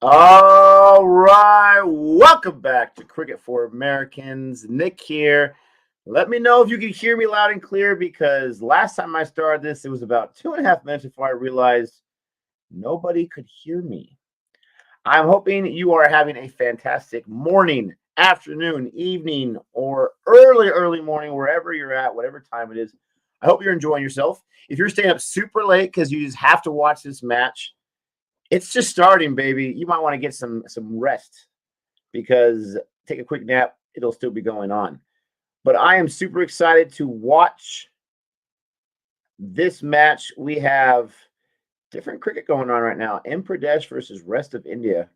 All right, welcome back to Cricket for Americans. Nick here. Let me know if you can hear me loud and clear because last time I started this, it was about 2.5 minutes before I realized nobody could hear me. I'm hoping you are having a fantastic morning, afternoon, evening, or early morning, wherever you're at, whatever time it is. I hope you're enjoying yourself. If you're staying up super late because you just have to watch this match, it's just starting, baby. You might want to get some rest because take a quick nap, it'll still be going on. But I am super excited to watch this match. We have different cricket going on right now. M Pradesh versus rest of India.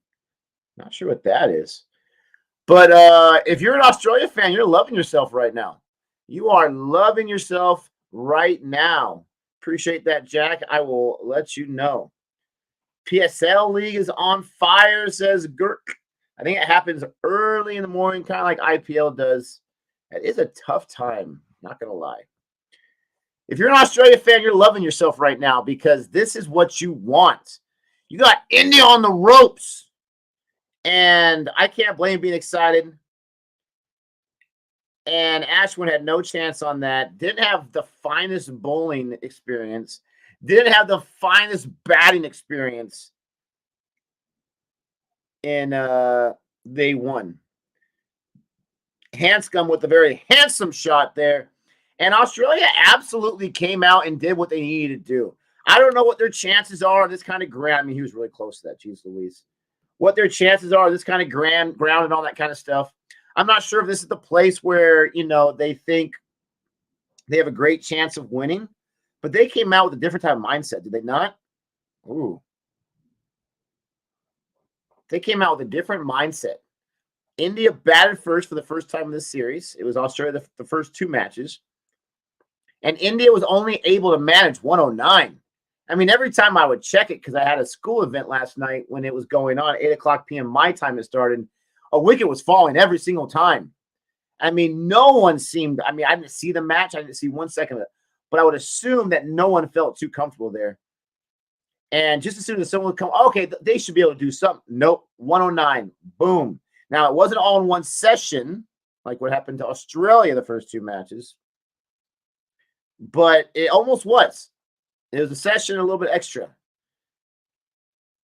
Not sure what that is. But if you're an Australia fan, you're loving yourself right now. You are loving yourself right now. Appreciate that, Jack. I will let you know. PSL League is on fire, says Gurk. I think it happens early in the morning, kind of like IPL does. It is a tough time, not going to lie. If you're an Australia fan, you're loving yourself right now because this is what you want. You got India on the ropes, and I can't blame being excited. And Ashwin had no chance on that. Didn't have the finest bowling experience. Didn't have the finest batting experience in day one. Hanscom with a very handsome shot there. And Australia absolutely came out and did what they needed to do. I don't know what their chances are on this kind of ground. I mean, he was really close to that. Jeez Louise. What their chances are, this kind of ground and all that kind of stuff. I'm not sure if this is the place where, they think they have a great chance of winning. But they came out with a different type of mindset, did they not? Ooh. They came out with a different mindset. India batted first for the first time in this series. It was Australia the first two matches. And India was only able to manage 109. I mean, every time I would check it, because I had a school event last night when it was going on, 8 o'clock p.m. my time it started, a wicket was falling every single time. I mean, no one seemed, I didn't see the match. I didn't see 1 second of it. But I would assume that no one felt too comfortable there. And just as soon as someone would come, okay, they should be able to do something. Nope, 109, boom. Now, it wasn't all in one session, like what happened to Australia the first two matches. But it almost was. It was a session a little bit extra.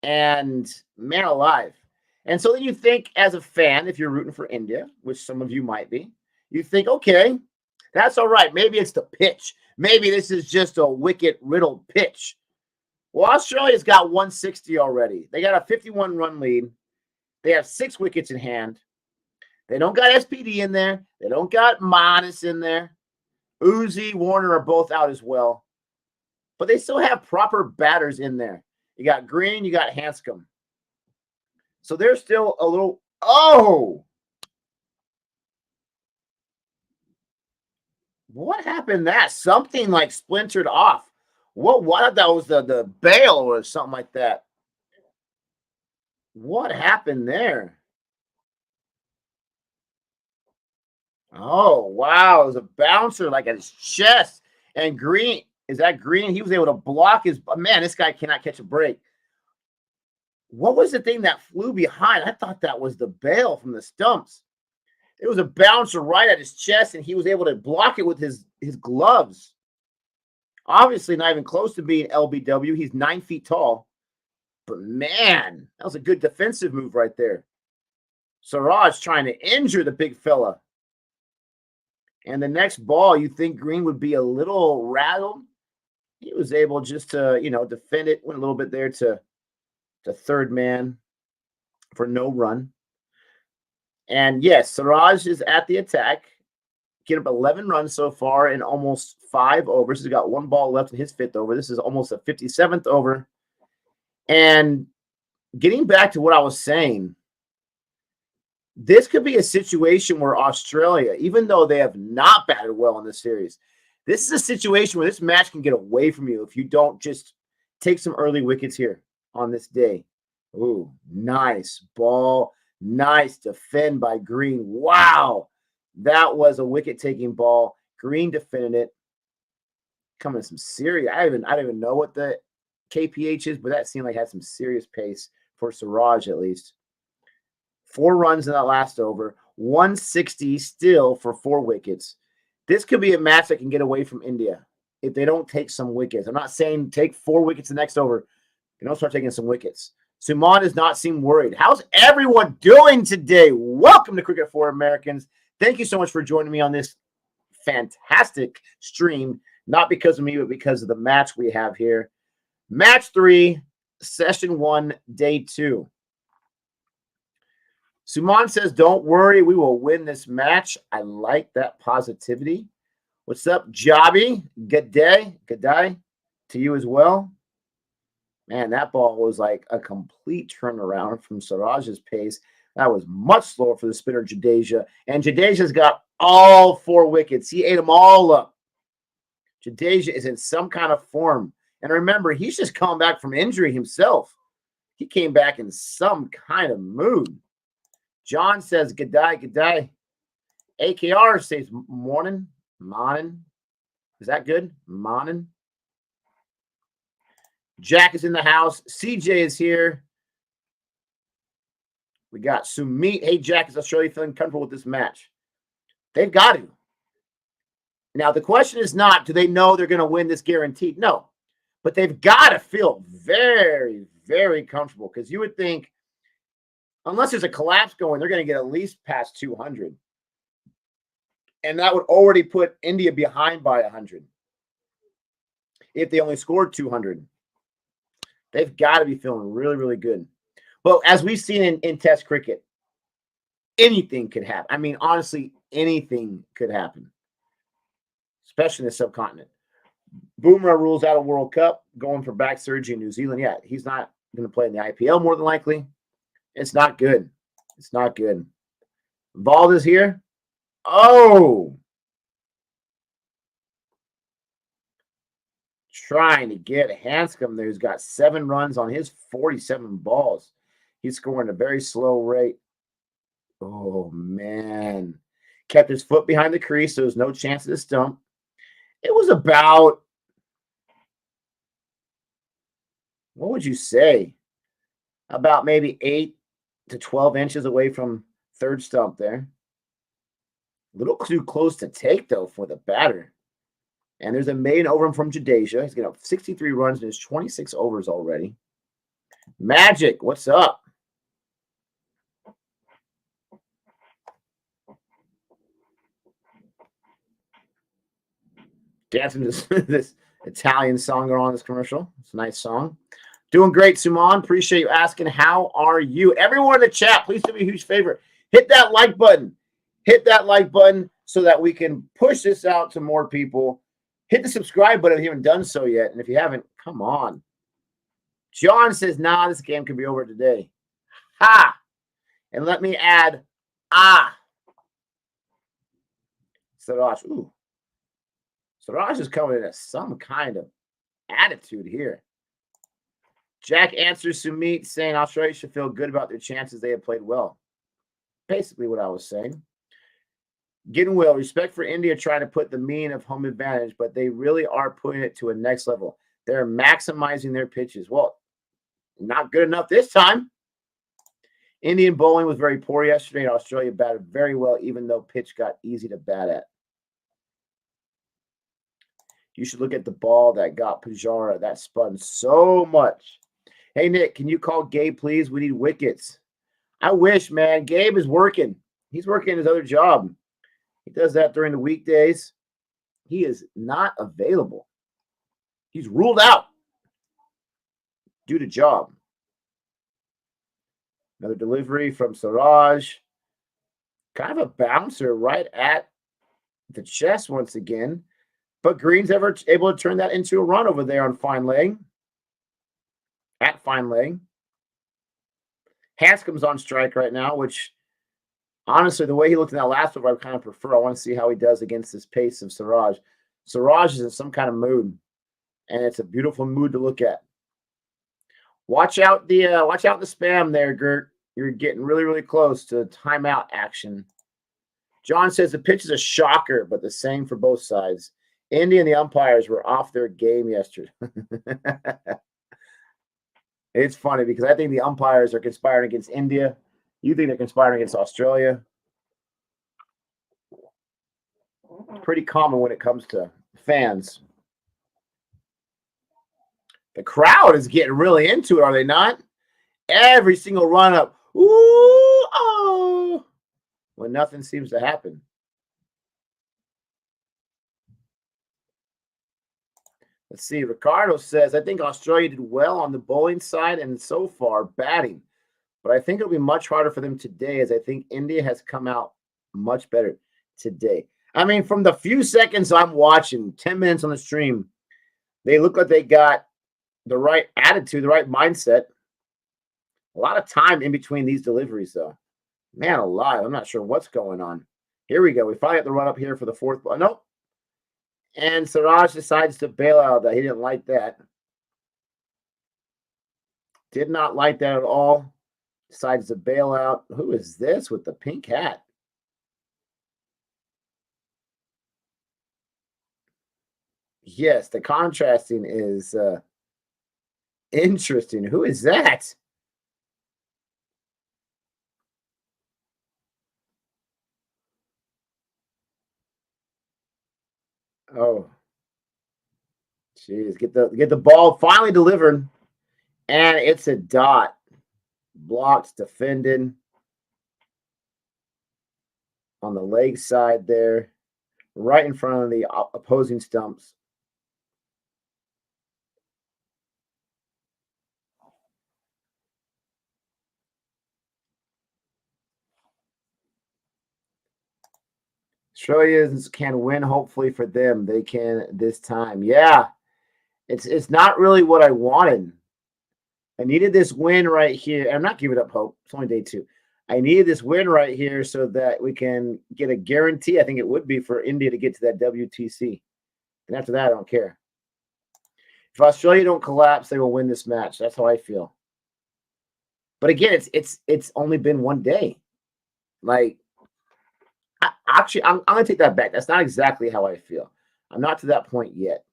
And man alive. And so then you think as a fan, if you're rooting for India, which some of you might be, you think, okay, that's all right. Maybe it's the pitch. Maybe this is just a wicket-riddled pitch. Well, Australia's got 160 already. They got a 51-run lead. They have 6 wickets in hand. They don't got SPD in there. They don't got Modest in there. Uzi, Warner are both out as well. But they still have proper batters in there. You got Green, you got Hanscom. So they're still a little... Oh! What happened that? Something like splintered off. What that was the bail or something like that. What happened there? Oh, wow. It was a bouncer like at his chest. And Green, is that Green? He was able to block his... Man, this guy cannot catch a break. What was the thing that flew behind? I thought that was the bail from the stumps. It was a bouncer right at his chest, and he was able to block it with his gloves. Obviously, not even close to being LBW. He's 9 feet tall. But, man, that was a good defensive move right there. Siraj trying to injure the big fella. And the next ball, you think Green would be a little rattled. He was able just to, defend it. Went a little bit there to third man for no run. And yes, Siraj is at the attack. Getting up 11 runs so far in almost 5 overs. He's got 1 ball left in his 5th over. This is almost a 57th over. And getting back to what I was saying, this could be a situation where Australia, even though they have not batted well in this series, this is a situation where this match can get away from you if you don't just take some early wickets here on this day. Ooh, nice ball. Nice defend by Green. Wow. That was a wicket-taking ball. Green defended it. Coming in some serious. I don't even know what the KPH is, but that seemed like it had some serious pace for Siraj at least. 4 runs in that last over. 160 still for 4 wickets. This could be a match that can get away from India if they don't take some wickets. I'm not saying take 4 wickets the next over. They don't start taking some wickets. Suman does not seem worried. How's everyone doing today? Welcome to Cricket for Americans. Thank you so much for joining me on this fantastic stream. Not because of me, but because of the match we have here. Match 3, session 1, day 2. Suman says, don't worry, we will win this match. I like that positivity. What's up, Jobby? Good day. Good day to you as well. Man, that ball was like a complete turnaround from Siraj's pace. That was much slower for the spinner, Jadeja. And Jadeja's got all 4 wickets. He ate them all up. Jadeja is in some kind of form. And remember, he's just coming back from injury himself. He came back in some kind of mood. John says, good day, good day. AKR says, morning, morning. Is that good? Morning. Jack is in the house. CJ is here. We got Sumit. Hey, Jack, is Australia feeling comfortable with this match? They've got to. Now, the question is not, do they know they're going to win this guaranteed? No. But they've got to feel very, very comfortable because you would think, unless there's a collapse going, they're going to get at least past 200. And that would already put India behind by 100 if they only scored 200. They've got to be feeling really, really good. But as we've seen in Test cricket, anything could happen. I mean, honestly, anything could happen, especially in the subcontinent. Bumrah rules out a World Cup, going for back surgery in New Zealand. Yeah, he's not going to play in the IPL more than likely. It's not good. It's not good. Vald is here. Oh! Trying to get Hanscom there, who's got 7 runs on his 47 balls. He's scoring at a very slow rate. Oh, man. Kept his foot behind the crease, so there's no chance of the stump. It was about, what would you say? About maybe 8 to 12 inches away from third stump there. A little too close to take, though, for the batter. And there's a maiden over him from Jadeja. He's got 63 runs in his 26 overs already. Magic, what's up? Dancing to this Italian song on this commercial. It's a nice song. Doing great, Suman. Appreciate you asking. How are you? Everyone in the chat, please do me a huge favor. Hit that like button. Hit that like button so that we can push this out to more people. Hit the subscribe button if you haven't done so yet. And if you haven't, come on. John says, nah, this game could be over today. Ha! And let me add, Siraj. Ooh. Siraj is coming in at some kind of attitude here. Jack answers Sumit saying Australia should feel good about their chances. They have played well. Basically what I was saying. Getting well. Respect for India trying to put the mean of home advantage, but they really are putting it to a next level. They're maximizing their pitches. Well, not good enough this time. Indian bowling was very poor yesterday, and Australia batted very well, even though pitch got easy to bat at. You should look at the ball that got Pujara. That spun so much. Hey, Nick, can you call Gabe, please? We need wickets. I wish, man. Gabe is working. He's working his other job. He does that during the weekdays. He is not available. He's ruled out due to job. Another delivery from Siraj. Kind of a bouncer right at the chest once again. But Green's able to turn that into a run over there on fine leg. At fine leg. Hanscom's on strike right now, which honestly, the way he looked in that last over, I kind of prefer. I want to see how he does against this pace of Siraj. Siraj is in some kind of mood, and it's a beautiful mood to look at. Watch out the spam there, Gert. You're getting really, really close to timeout action. John says the pitch is a shocker, but the same for both sides. India and the umpires were off their game yesterday. It's funny because I think the umpires are conspiring against India. You think they're conspiring against Australia. Pretty common when it comes to fans. The crowd is getting really into it, are they not? Every single run up. Ooh, oh. When nothing seems to happen. Let's see. Ricardo says, I think Australia did well on the bowling side and so far batting. But I think it'll be much harder for them today as I think India has come out much better today. I mean, from the few seconds I'm watching, 10 minutes on the stream, they look like they got the right attitude, the right mindset. A lot of time in between these deliveries, though. Man alive, I'm not sure what's going on. Here we go. We finally have to run up here for the fourth ball. Nope. And Siraj decides to bail out of that. He didn't like that. Did not like that at all. Decides to bail out. Who is this with the pink hat? Yes, the contrasting is interesting. Who is that? Oh, jeez! Get the ball finally delivered, and it's a dot. Blocked, defended on the leg side there, right in front of the opposing stumps. Australians can win, hopefully for them. They can this time. Yeah, it's not really what I wanted. I needed this win right here. I'm not giving up hope. It's only day 2. I needed this win right here so that we can get a guarantee. I think it would be for India to get to that WTC. And after that, I don't care. If Australia don't collapse, they will win this match. That's how I feel. But again, it's only been one day. Like, actually, I'm going to take that back. That's not exactly how I feel. I'm not to that point yet.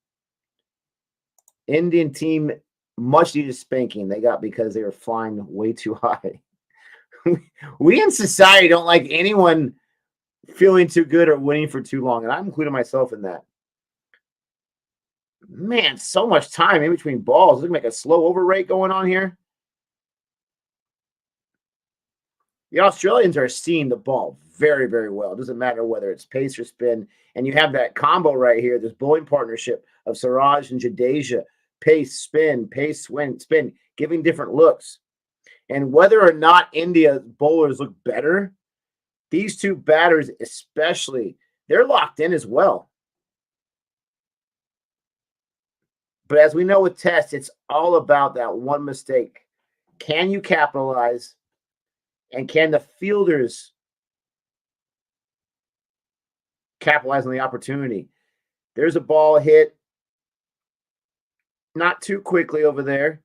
Indian team, much needed spanking they got because they were flying way too high. We in society don't like anyone feeling too good or winning for too long, and I'm including myself in that. Man, so much time in between balls. Look like a slow over rate going on here. The Australians are seeing the ball very, very well. It doesn't matter whether it's pace or spin. And you have that combo right here, this bowling partnership of Siraj and Jadeja. Pace, spin, spin, giving different looks. And whether or not India's bowlers look better, these two batters especially, they're locked in as well. But as we know with Test, it's all about that one mistake. Can you capitalize? And can the fielders capitalize on the opportunity? There's a ball hit not too quickly over there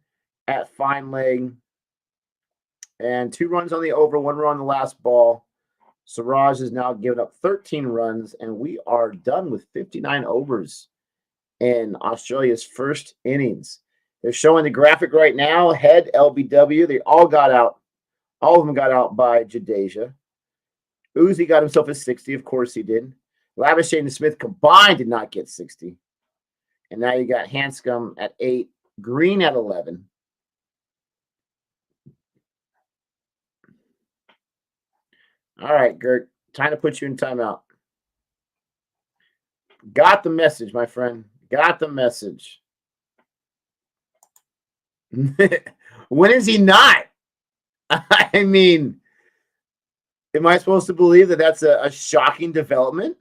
at fine leg. And 2 runs on the over, 1 run on the last ball. Siraj has now given up 13 runs, and we are done with 59 overs in Australia's first innings. They're showing the graphic right now. Head LBW. They all got out. All of them got out by Jadeja. Uzi got himself a 60. Of course he did. Lavishay and Smith combined did not get 60. And now you got Hanscom at 8. Green at 11. All right, Gert. Time to put you in timeout. Got the message, my friend. Got the message. When is he not? I mean, am I supposed to believe that that's a shocking development?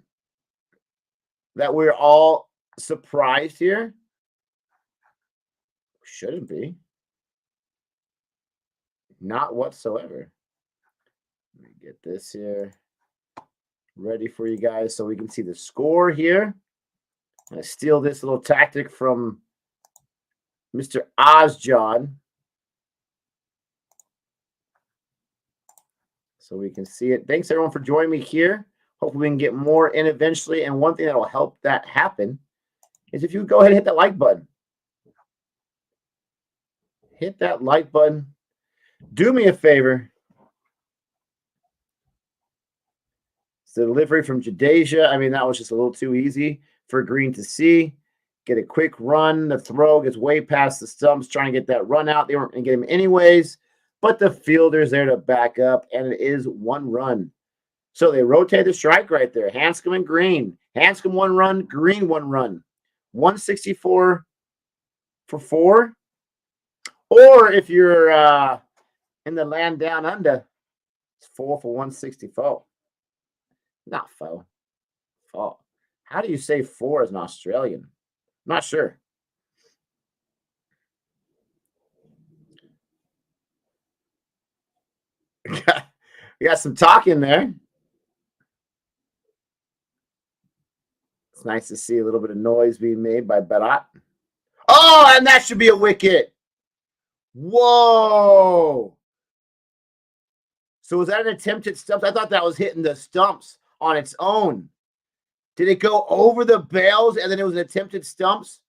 That we're all surprised here? Shouldn't be. Not whatsoever. Let me get this here ready for you guys so we can see the score here. I'm going to steal this little tactic from Mr. Ozjon so we can see it. Thanks, everyone, for joining me here. Hopefully, we can get more in eventually. And one thing that will help that happen is if you go ahead and hit that like button. hit that like button. Do me a favor. It's the delivery from Jadeja. I mean, that was just a little too easy for Green to see. Get a quick run. The throw gets way past the stumps, trying to get that run out. They weren't going to get him anyways, but the fielder's there to back up, and it is 1 run. So they rotate the strike right there. Hanscom and Green. Hanscom 1 run, Green 1 run. 164 for 4. Or if you're in the land down under, it's 4 for 164. Not foe. Foe. How do you say 4 as an Australian? I'm not sure. We got some talk in there. It's nice to see a little bit of noise being made by Barat. Oh, and that should be a wicket. Whoa. So was that an attempt at stumps? I thought that was hitting the stumps on its own. Did it go over the bails and then it was an attempt at stumps?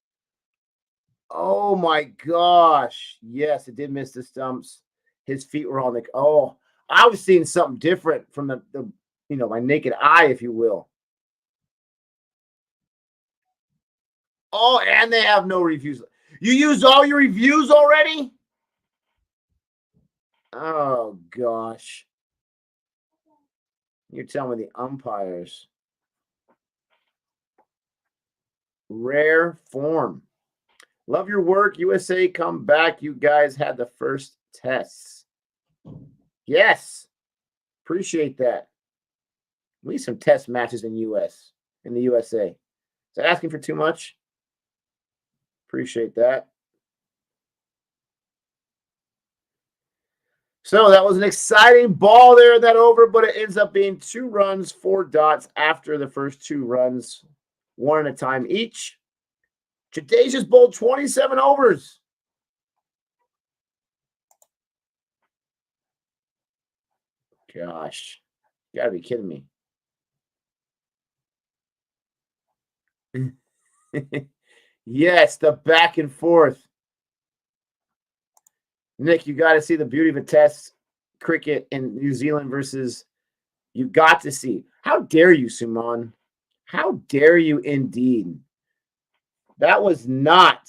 Oh my gosh. Yes, it did miss the stumps. His feet were on the I was seeing something different from the my naked eye, if you will. Oh, and they have no reviews. You used all your reviews already? Oh gosh. You're telling me the umpires. Rare form. Love your work. USA, come back. You guys had the first tests. Yes. Appreciate that. We need some test matches in the USA. Is that asking for too much? Appreciate that. So that was an exciting ball there, that over, but it ends up being 2 runs, 4 dots after the first 2 runs, 1 at a time each. Jadeja's bowled 27 overs. Gosh, you gotta be kidding me. Yes, the back and forth. Nick, you got to see the beauty of a test cricket in New Zealand versus you got to see. How dare you, Suman? How dare you indeed? That was not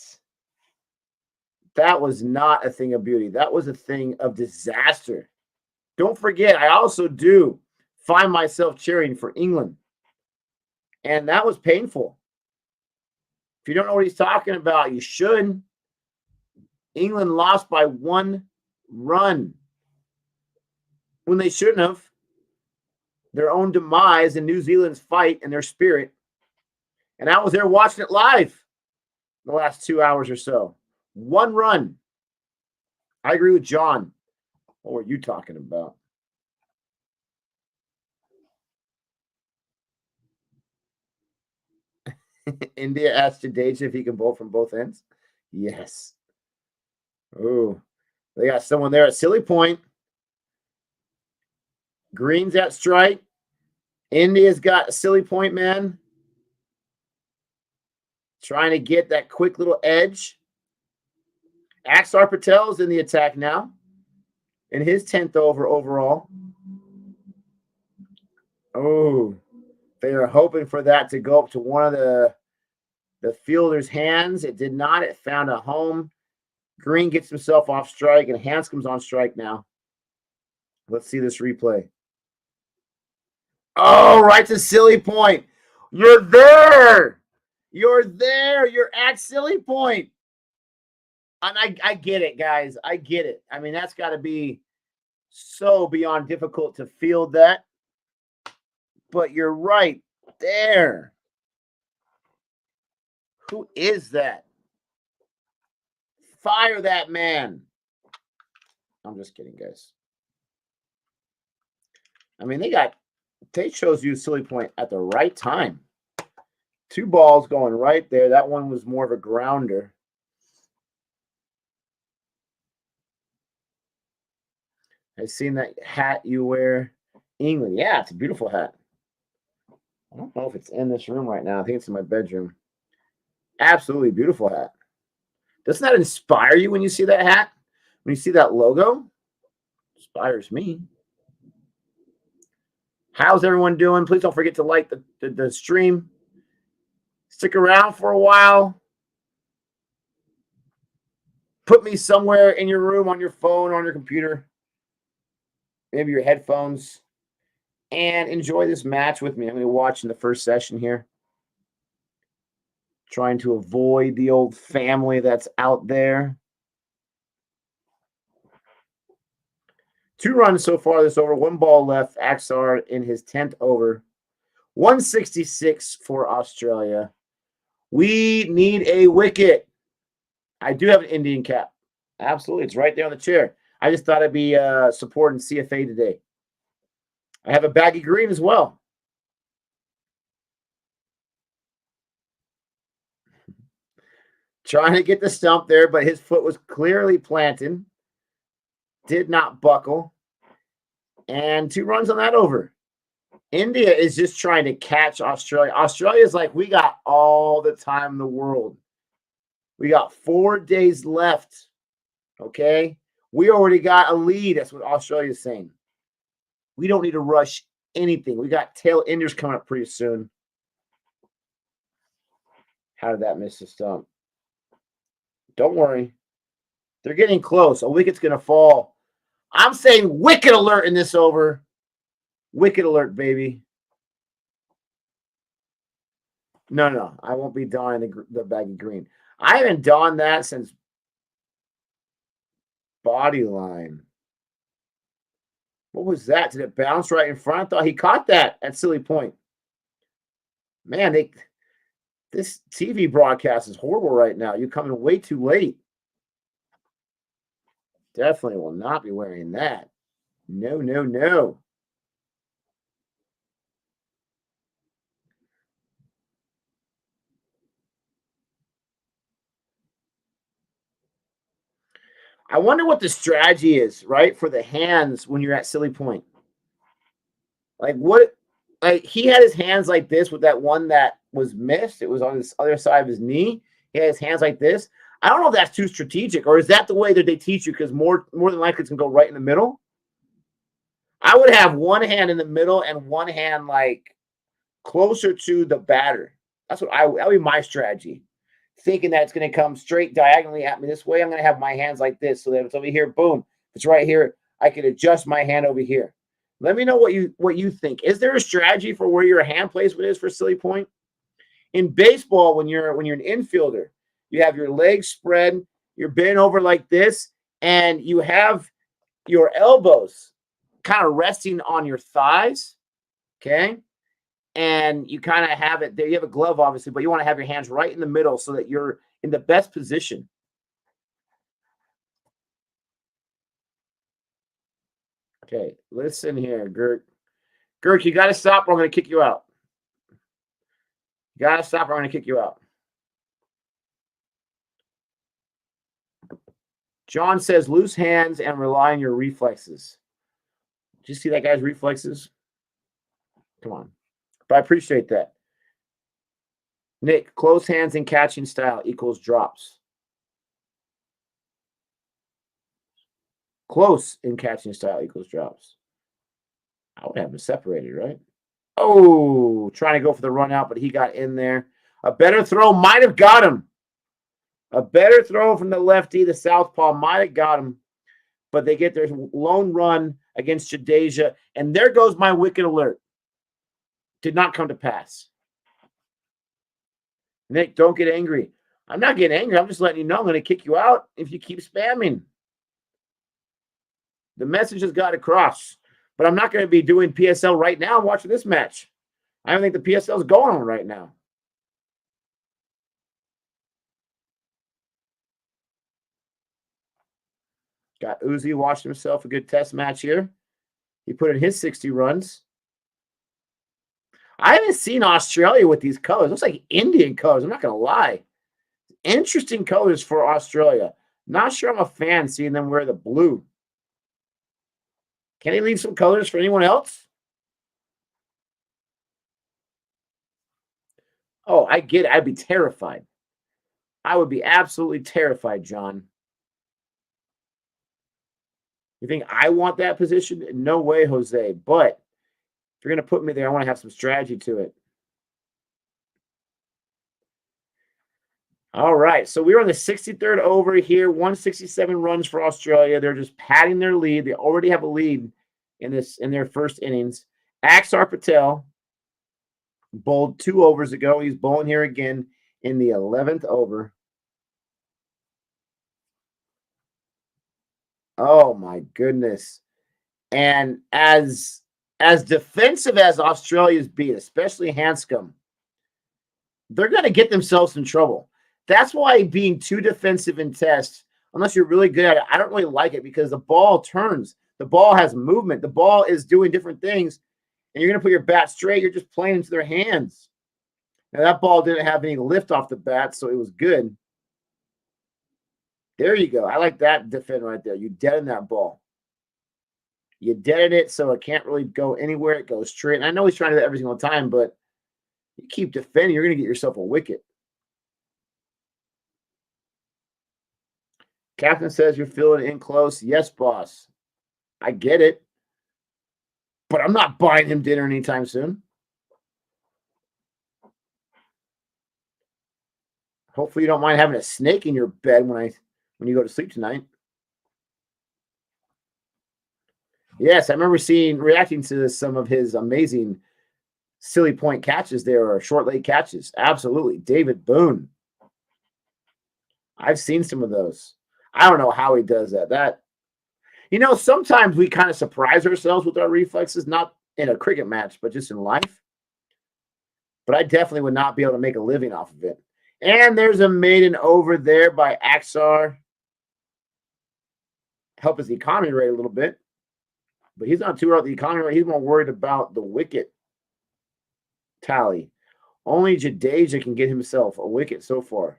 a thing of beauty. That was a thing of disaster. Don't forget, I also do find myself cheering for England. And that was painful. If you don't know what he's talking about, you should. England lost by 1 run when they shouldn't have. Their own demise in New Zealand's fight and their spirit. And I was there watching it live the last 2 hours or so. 1 run. I agree with John. What were you talking about? India asked Jadeja if he can bowl from both ends. Yes. Oh, they got someone there at silly point. Green's at strike. India's got a silly point man. Trying to get that quick little edge. Axar Patel's in the attack now. In his 10th over overall. Oh, they are hoping for that to go up to one of the fielder's hands. It did not. It found a home. Green gets himself off strike, and Hanscom's on strike now. Let's see this replay. Oh, right to silly point. You're there. You're there. You're at silly point. And I get it, guys. I get it. I mean, that's got to be so beyond difficult to field that. But you're right there. Who is that? Fire that man. I'm just kidding, guys. I mean, they chose you silly point at the right time. 2 balls going right there. That one was more of a grounder. I've seen that hat you wear. England. Yeah, it's a beautiful hat. I don't know if it's in this room right now. I think it's in my bedroom. Absolutely beautiful hat. Doesn't that inspire you when you see that hat? When you see that logo, inspires me. How's everyone doing? Please don't forget to like the stream. Stick around for a while. Put me somewhere in your room, on your phone, on your computer, maybe your headphones, and enjoy this match with me. I'm going to watch in the first session here. Trying to avoid the old family that's out there. 2 runs so far this over. 1 ball left. Axar in his 10th over. 166 for Australia. We need a wicket. I do have an Indian cap. Absolutely. It's right there on the chair. I just thought I'd be supporting CFA today. I have a baggy green as well. Trying to get the stump there, but his foot was clearly planted. Did not buckle. And 2 runs on that over. India is just trying to catch Australia. Australia is like, we got all the time in the world. We got 4 days left. Okay? We already got a lead. That's what Australia is saying. We don't need to rush anything. We got tail enders coming up pretty soon. How did that miss the stump? Don't worry. They're getting close. A wicket's going to fall. I'm saying wicket alert in this over. Wicket alert, baby. No. I won't be donning the baggy green. I haven't donned that since body line. What was that? Did it bounce right in front? I thought he caught that at silly point. Man, this TV broadcast is horrible right now. You're coming way too late. Definitely will not be wearing that. No. I wonder what the strategy is, right, for the hands when you're at silly point. Like what? Like he had his hands like this with that one that was missed. It was on this other side of his knee. He had his hands like this. I don't know if that's too strategic, or is that the way that they teach you? Because more than likely it's gonna go right in the middle. I would have one hand in the middle and one hand like closer to the batter. That's what that would be my strategy. Thinking that it's going to come straight diagonally at me this way, I'm going to have my hands like this so that if it's over here, boom. If it's right here, I can adjust my hand over here. Let me know what you think. Is there a strategy for where your hand placement is for silly point? In baseball, when you're an infielder, you have your legs spread, you're bent over like this, and you have your elbows kind of resting on your thighs, okay? And you kind of have it there. You have a glove, obviously, but you want to have your hands right in the middle so that you're in the best position. Okay, listen here, Gert. Gert, you got to stop or I'm going to kick you out. You got to stop or I'm going to kick you out. John says, loose hands and rely on your reflexes. Did you see that guy's reflexes? Come on. But I appreciate that. Nick, close hands and catching style equals drops. Close in catching style equals drops. I would have them separated, right? Oh, trying to go for the run out, but he got in there. A better throw might have got him. A better throw from the lefty, the southpaw might have got him. But they get their lone run against Jadeja. And there goes my wicket alert. Did not come to pass. Nick, don't get angry. I'm not getting angry. I'm just letting you know I'm going to kick you out if you keep spamming. The message has got across. But I'm not going to be doing PSL right now. I'm watching this match. I don't think the PSL is going on right now. Got Uzi watching himself a good test match here. He put in his 60 runs. I haven't seen Australia with these colors. It looks like Indian colors. I'm not going to lie. Interesting colors for Australia. Not sure I'm a fan seeing them wear the blue. Can he leave some colors for anyone else? Oh, I get it. I'd be terrified. I would be absolutely terrified, John. You think I want that position? No way, Jose. But if you're going to put me there, I want to have some strategy to it. All right, so we're on the 63rd over here. 167 runs for Australia. They're just padding their lead. They already have a lead in their first innings. Axar Patel bowled 2 overs ago. He's bowling here again in the 11th over. Oh my goodness. And as defensive as Australia's being, especially Hanscom, they're going to get themselves in trouble. That's why being too defensive in tests, unless you're really good at it, I don't really like it because the ball turns. The ball has movement. The ball is doing different things. And you're going to put your bat straight. You're just playing into their hands. Now, that ball didn't have any lift off the bat, so it was good. There you go. I like that defend right there. You deadened that ball. You deadened it so it can't really go anywhere. It goes straight. And I know he's trying to do that every single time, but you keep defending, you're going to get yourself a wicket. Captain says you're feeling in close. Yes, boss. I get it. But I'm not buying him dinner anytime soon. Hopefully you don't mind having a snake in your bed when you go to sleep tonight. Yes, I remember reacting to some of his amazing silly point catches there, or short leg catches. Absolutely. David Boone. I've seen some of those. I don't know how he does that. Sometimes we kind of surprise ourselves with our reflexes, not in a cricket match, but just in life. But I definitely would not be able to make a living off of it. And there's a maiden over there by Axar. Help his economy rate a little bit. But he's not too worried about the economy rate. He's more worried about the wicket tally. Only Jadeja can get himself a wicket so far.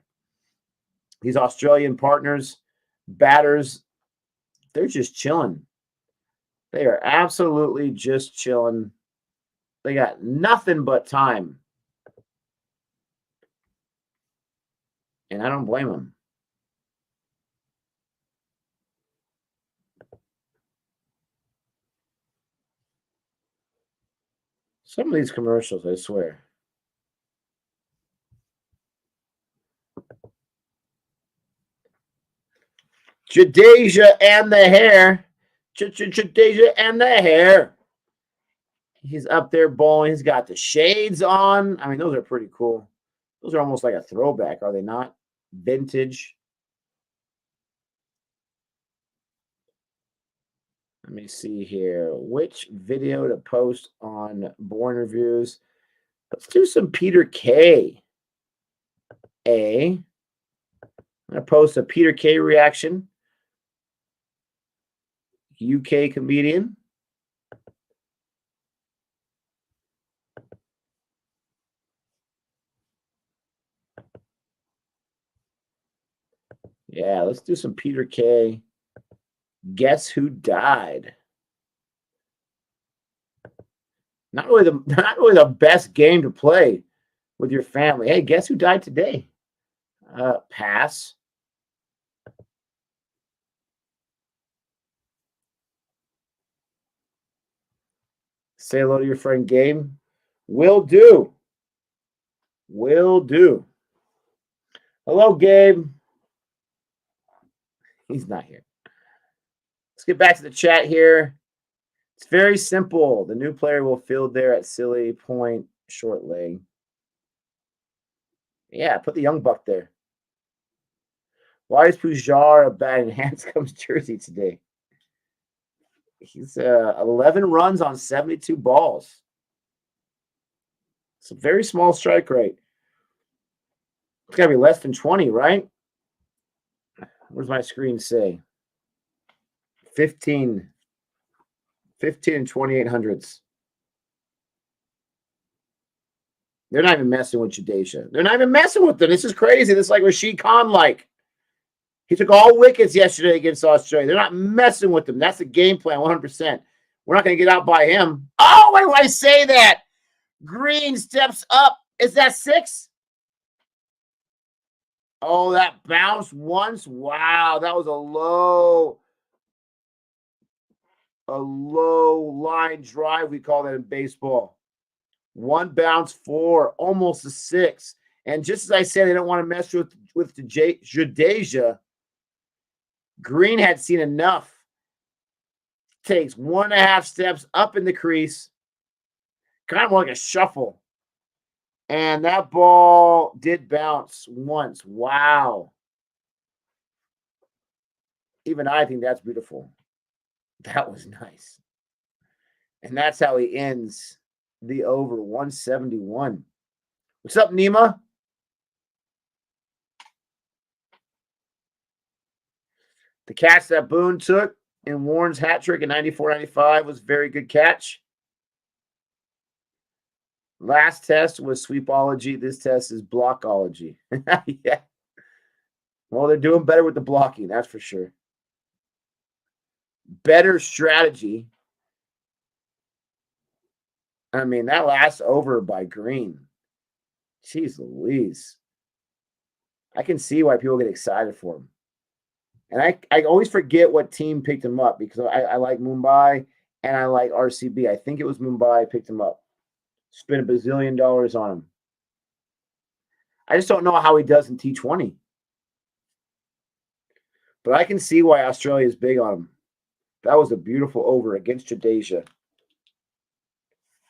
These Australian partners, batters, they're just chilling. They are absolutely just chilling. They got nothing but time. And I don't blame them. Some of these commercials, I swear. Jadeja and the hair. Jadeja and the hair. He's up there bowling. He's got the shades on. I mean, those are pretty cool. Those are almost like a throwback, are they not? Vintage. Let me see here. Which video to post on Born Reviews? Let's do some Peter K. I'm going to post a Peter K reaction. UK comedian. Yeah, let's do some Peter K. Guess who died? Not really the best game to play with your family. Hey, guess who died today? Pass. Say hello to your friend Gabe. Will do. Will do. Hello, Gabe. He's not here. Let's get back to the chat here. It's very simple. The new player will field there at silly point, short leg. Yeah, put the young buck there. Why is Pujar batting Hanscom's jersey today? He's 11 runs on 72 balls. It's a very small strike rate. It's got to be less than 20, right? What does my screen say? 15 and 2800s. They're not even messing with Jadeja. They're not even messing with them. This is crazy. This is like Rashid Khan-like. He took all wickets yesterday against Australia. They're not messing with them. That's the game plan, 100%. We're not going to get out by him. Oh, why do I say that? Green steps up. Is that 6? Oh, that bounced once. Wow, that was a low. a low line drive. We call that in baseball. 1 bounce, 4, almost a 6. And just as I said, they don't want to mess with the Jadeja. Green had seen enough. Takes 1.5 steps up in the crease. Kind of more like a shuffle. And that ball did bounce once. Wow. Even I think that's beautiful. That was nice. And that's how he ends the over 171. What's up, Nima? The catch that Boone took in Warren's hat trick in 94-95 was a very good catch. Last test was sweepology. This test is blockology. Yeah. Well, they're doing better with the blocking, that's for sure. Better strategy. I mean, that last over by Green. Jeez Louise. I can see why people get excited for him. And I always forget what team picked him up because I like Mumbai and I like RCB. I think it was Mumbai picked him up. Spent $1 bazillion on him. I just don't know how he does in T20. But I can see why Australia is big on him. That was a beautiful over against Jadeja.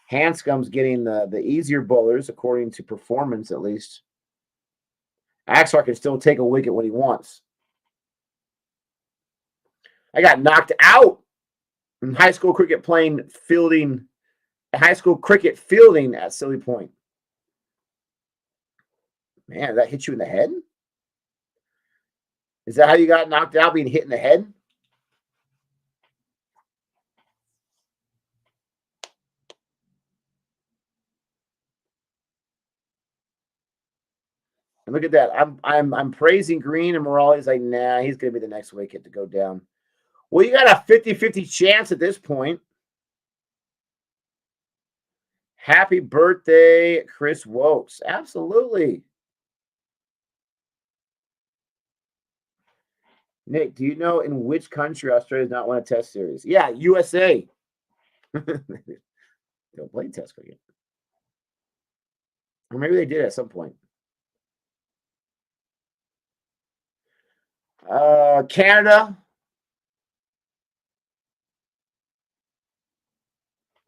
Hanscom's getting the easier bowlers, according to performance at least. Axar can still take a wicket when he wants. I got knocked out in high school cricket fielding at Silly Point. Man, that hit you in the head? Is that how you got knocked out, being hit in the head? And look at that. I'm praising Green, and Morales like, nah, he's gonna be the next wicket to go down. Well, you got a 50-50 chance at this point. Happy birthday, Chris Wokes. Absolutely. Nick, do you know in which country Australia has not won a test series? Yeah, USA. Don't play test cricket. Or maybe they did at some point. Canada.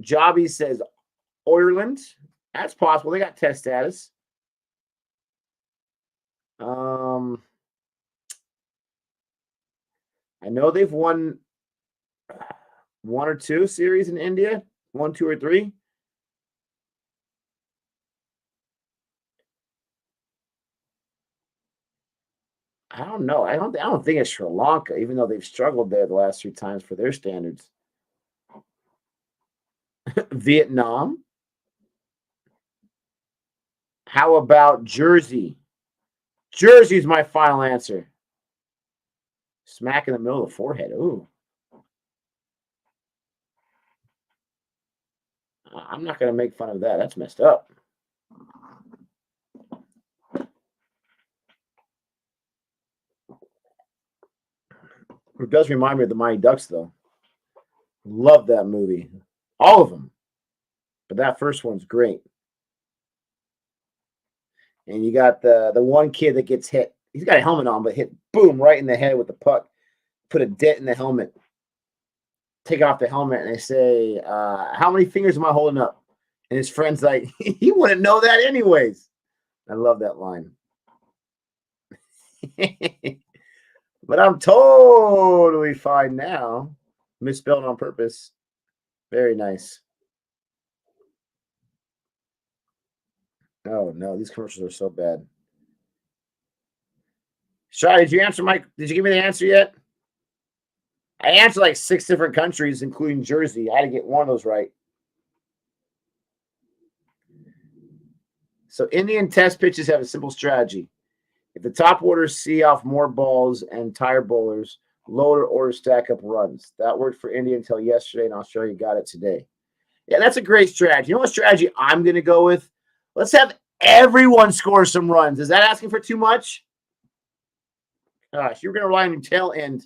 Jobby says Ireland. That's possible. They got test status. I know they've won 1 or 2 series in India. 1, 2, or 3. I don't know. I don't think it's Sri Lanka, even though they've struggled there the last 3 times for their standards. Vietnam. How about Jersey? Jersey's my final answer. Smack in the middle of the forehead. Ooh. I'm not going to make fun of that. That's messed up. It does remind me of the Mighty Ducks, though. Love that movie. All of them. But that first one's great. And you got the one kid that gets hit. He's got a helmet on, but hit, boom, right in the head with the puck. Put a dent in the helmet. Take off the helmet, and they say, how many fingers am I holding up? And his friend's like, he wouldn't know that anyways. I love that line. But I'm totally fine now. Misspelled on purpose. Very nice. Oh, no. These commercials are so bad. Shai, did you give me the answer yet? I answered like 6 different countries, including Jersey. I had to get one of those right. So Indian test pitches have a simple strategy. If the top orders see off more balls and tire bowlers, lower orders stack up runs. That worked for India until yesterday, and Australia got it today. Yeah, that's a great strategy. You know what strategy I'm going to go with? Let's have everyone score some runs. Is that asking for too much? Gosh, you're going to rely on your tail end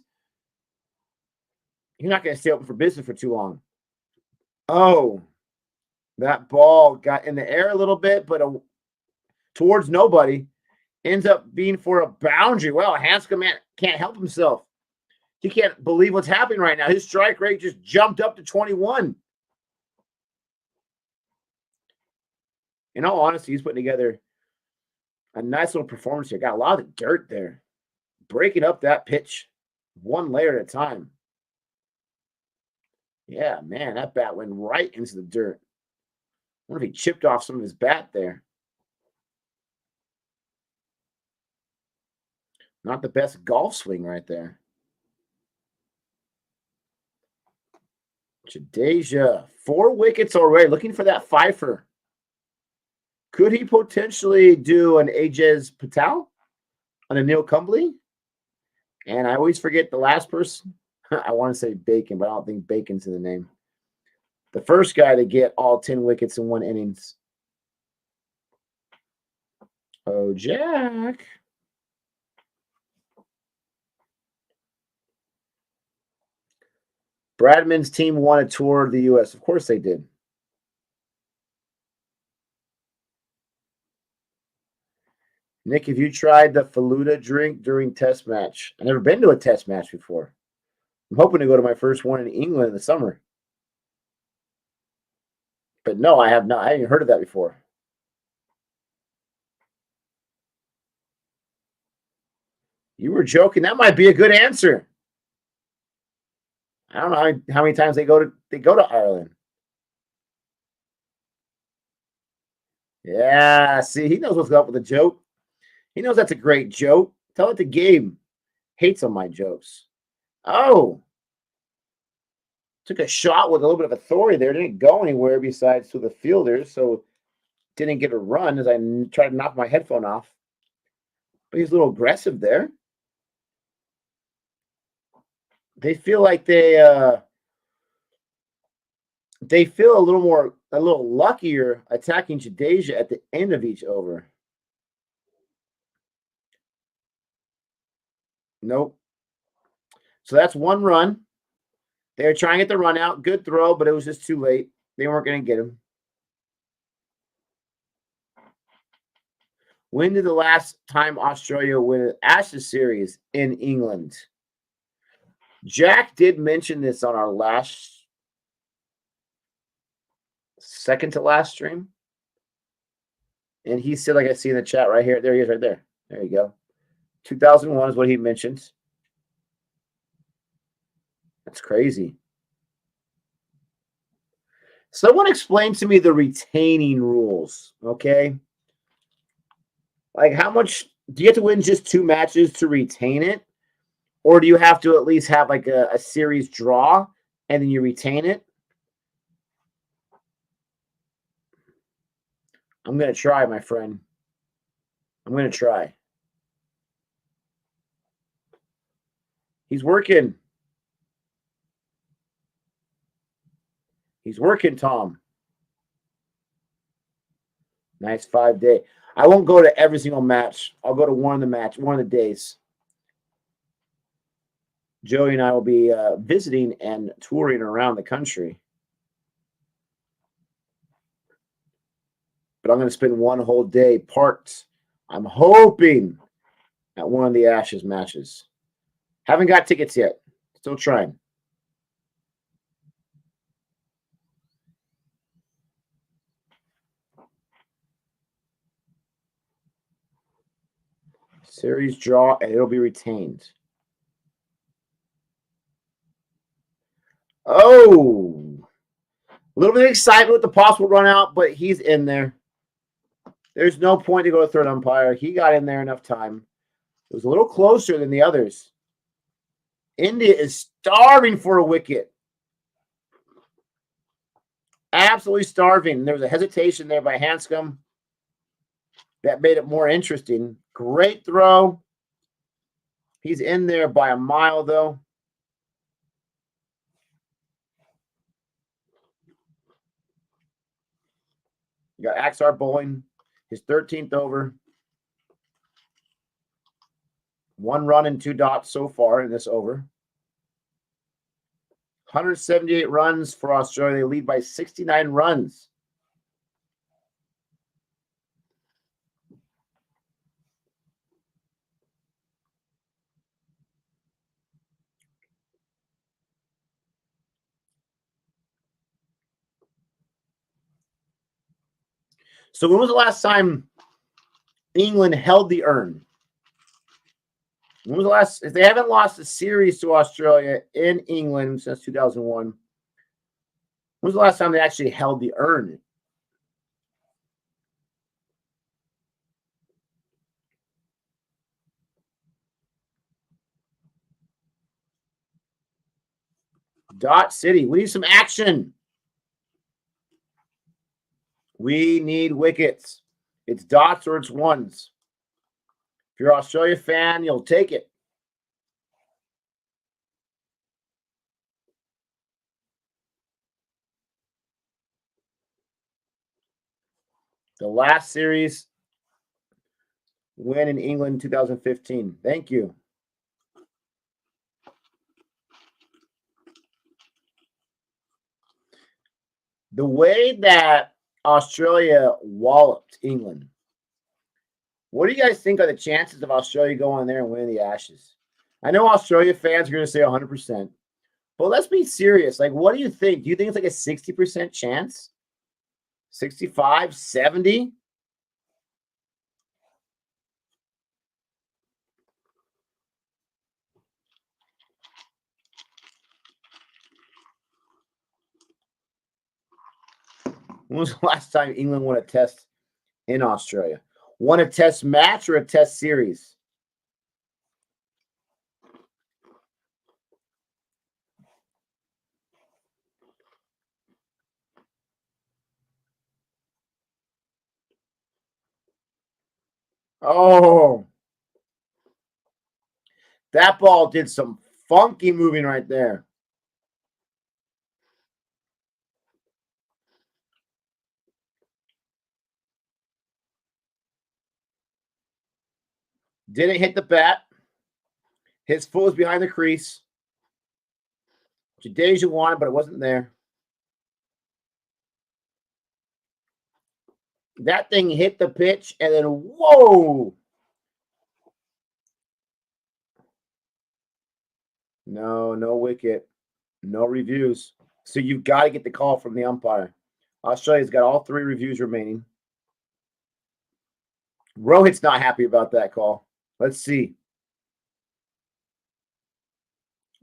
You're not going to stay open for business for too long. Oh, that ball got in the air a little bit, but towards nobody. Ends up being for a boundary. Well, Hanscom, man, can't help himself. He can't believe what's happening right now. His strike rate just jumped up to 21. In all honesty, he's putting together a nice little performance here. Got a lot of dirt there. Breaking up that pitch one layer at a time. Yeah, man, that bat went right into the dirt. I wonder if he chipped off some of his bat there. Not the best golf swing right there. Jadeja, 4 wickets already. Looking for that fifer. Could he potentially do an Ajaz Patel on a Neil Cumbly? And I always forget the last person. I want to say Bacon, but I don't think Bacon's in the name. The first guy to get all 10 wickets in one innings. Oh, Jack. Bradman's team won a tour of the U.S. Of course they did. Nick, have you tried the Faluda drink during test match? I've never been to a test match before. I'm hoping to go to my first one in England in the summer. But no, I have not. I haven't heard of that before. You were joking. That might be a good answer. I don't know how many times they go to Ireland. Yeah, see, he knows what's up with the joke. He knows that's a great joke. Tell it to Gabe. Hates on my jokes. Oh. Took a shot with a little bit of authority there. Didn't go anywhere besides to the fielders, so didn't get a run as I tried to knock my headphone off. But he's a little aggressive there. They feel like they feel a little luckier attacking Jadeja at the end of each over. Nope. So that's 1 run. They were trying to get the run out. Good throw, but it was just too late. They weren't going to get him. When did the last time Australia win an Ashes series? In England? Jack did mention this on our second to last stream. And he said, like I see in the chat right here. There he is right there. There you go. 2001 is what he mentions. That's crazy. Someone explain to me the retaining rules, okay? Like, how much do you have to win just 2 matches to retain it? Or do you have to at least have like a series draw and then you retain it? I'm going to try, my friend. I'm going to try. He's working. He's working, Tom. Nice 5-day. I won't go to every single match. I'll go to one of the days. Joey and I will be visiting and touring around the country. But I'm going to spend one whole day parked. I'm hoping at one of the Ashes matches. Haven't got tickets yet. Still trying. Series draw, and it'll be retained. Oh, a little bit of excitement with the possible run out, but he's in there. There's no point to go to third umpire. He got in there enough time. It was a little closer than the others. India is starving for a wicket. Absolutely starving. There was a hesitation there by Hanscom that made it more interesting. Great throw. He's in there by a mile, though. You got Axar bowling his 13th over. 1 run and 2 dots so far in this over. 178 runs for Australia. They lead by 69 runs. So when was the last time England held the urn? When was the last? If they haven't lost a series to Australia in England since 2001, when was the last time they actually held the urn? Dot City. We need some action. We need wickets. It's dots or it's ones. If you're an Australia fan, you'll take it. The last series win in England in 2015. Thank you. The way that Australia walloped England, what do you guys think are the chances of Australia going there and winning the Ashes? I know Australia fans are going to say 100%, but let's be serious. Like, what do you think? Do you think it's like a 60% chance? 65, 70? When was the last time England won a test in Australia? Won a test match or a test series? Oh, that ball did some funky moving right there. Didn't hit the bat. His foot was behind the crease. Jadeja wanted, but it wasn't there. That thing hit the pitch, and then whoa! No wicket. No reviews. So you've got to get the call from the umpire. Australia's got all 3 reviews remaining. Rohit's not happy about that call. Let's see.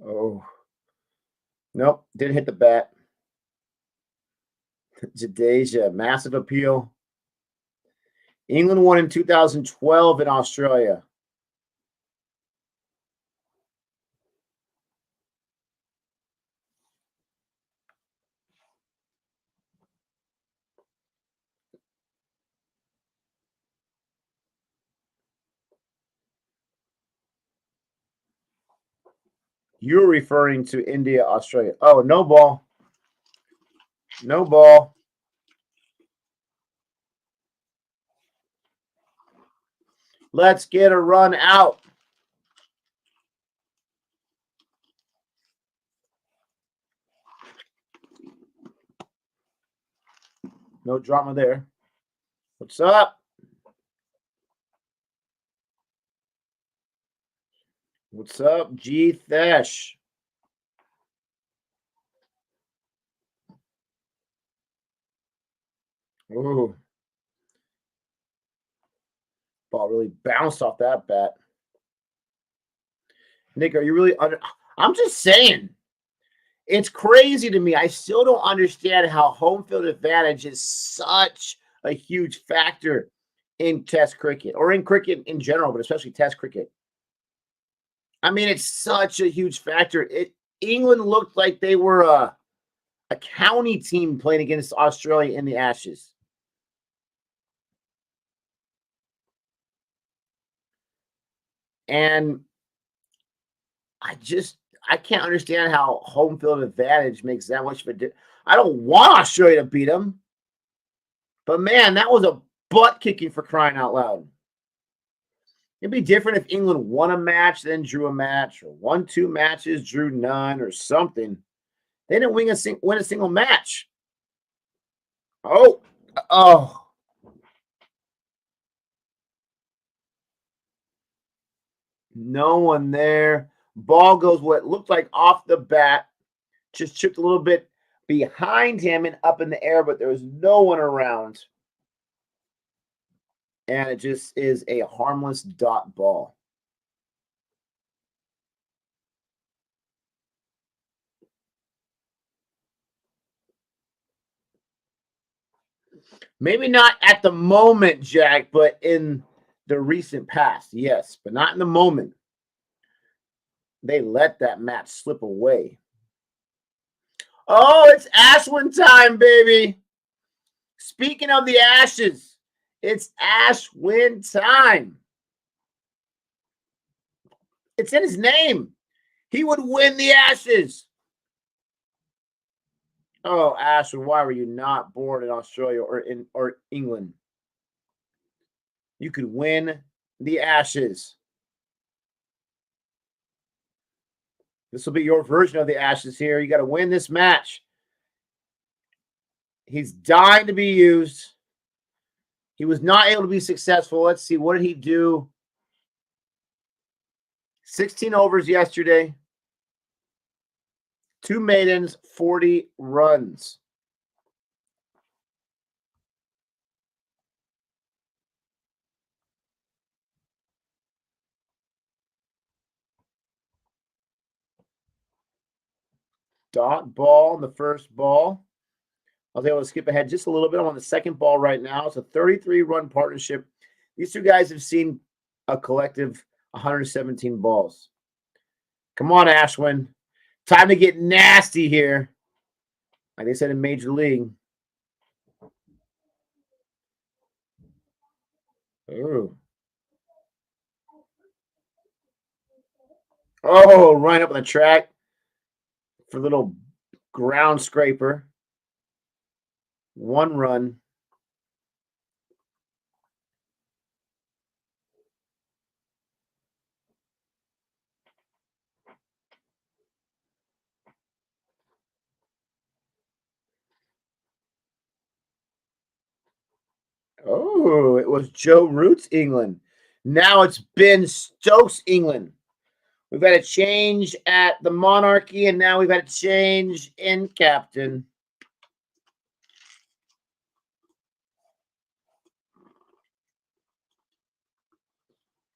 Oh. Nope, didn't hit the bat. Jadeja, massive appeal. England won in 2012 in Australia. You're referring to India, Australia. Oh, no ball. No ball. Let's get a run out. No drama there. What's up? What's up, G. Thesh? Ooh. Ball really bounced off that bat. Nick, are you really under? I'm just saying. It's crazy to me. I still don't understand how home field advantage is such a huge factor in Test cricket or in cricket in general, but especially Test cricket. I mean, it's such a huge factor. England looked like they were a county team playing against Australia in the Ashes. And I can't understand how home field advantage makes that much of a difference. I don't want Australia to beat them. But, man, that was a butt kicking for crying out loud. It'd be different if England won a match, then drew a match, or won 2 matches, drew none, or something. They didn't win a single match. Oh. No one there. Ball goes what looked like off the bat. Just chipped a little bit behind him and up in the air, but there was no one around. And it just is a harmless dot ball. Maybe not at the moment, Jack, but in the recent past, yes, but not in the moment. They let that match slip away. Oh, it's Ashwin time, baby. Speaking of the Ashes, it's Ashwin time. It's in his name. He would win the Ashes. Oh, Ashwin, why were you not born in Australia or England? You could win the Ashes. This will be your version of the Ashes here. You got to win this match. He's dying to be used. He was not able to be successful. Let's see. What did he do? 16 overs yesterday. 2 maidens, 40 runs. Dot ball in the first ball. I was able to skip ahead just a little bit. I'm on the second ball right now. It's a 33-run partnership. These two guys have seen a collective 117 balls. Come on, Ashwin. Time to get nasty here. Like they said in Major League. Ooh. Oh, right up on the track for a little ground scraper. 1 run. Oh, it was Joe Root's England. Now it's Ben Stokes' England. We've had a change at the Monarchy, and now we've had a change in captain.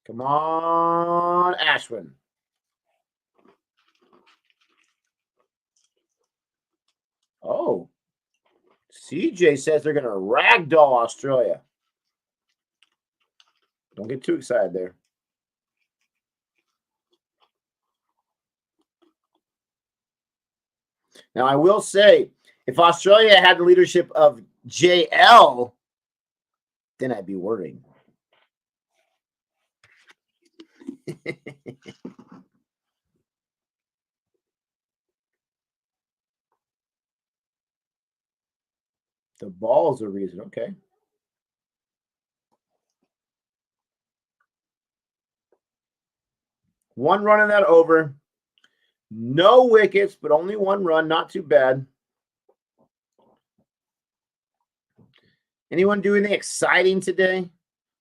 Come on, Ashwin. Oh, CJ says they're going to ragdoll Australia. Don't get too excited there. Now, I will say, if Australia had the leadership of JL, then I'd be worried. The ball's a reason. Okay. One run in that over. No wickets, but only 1 run. Not too bad. Anyone do anything exciting today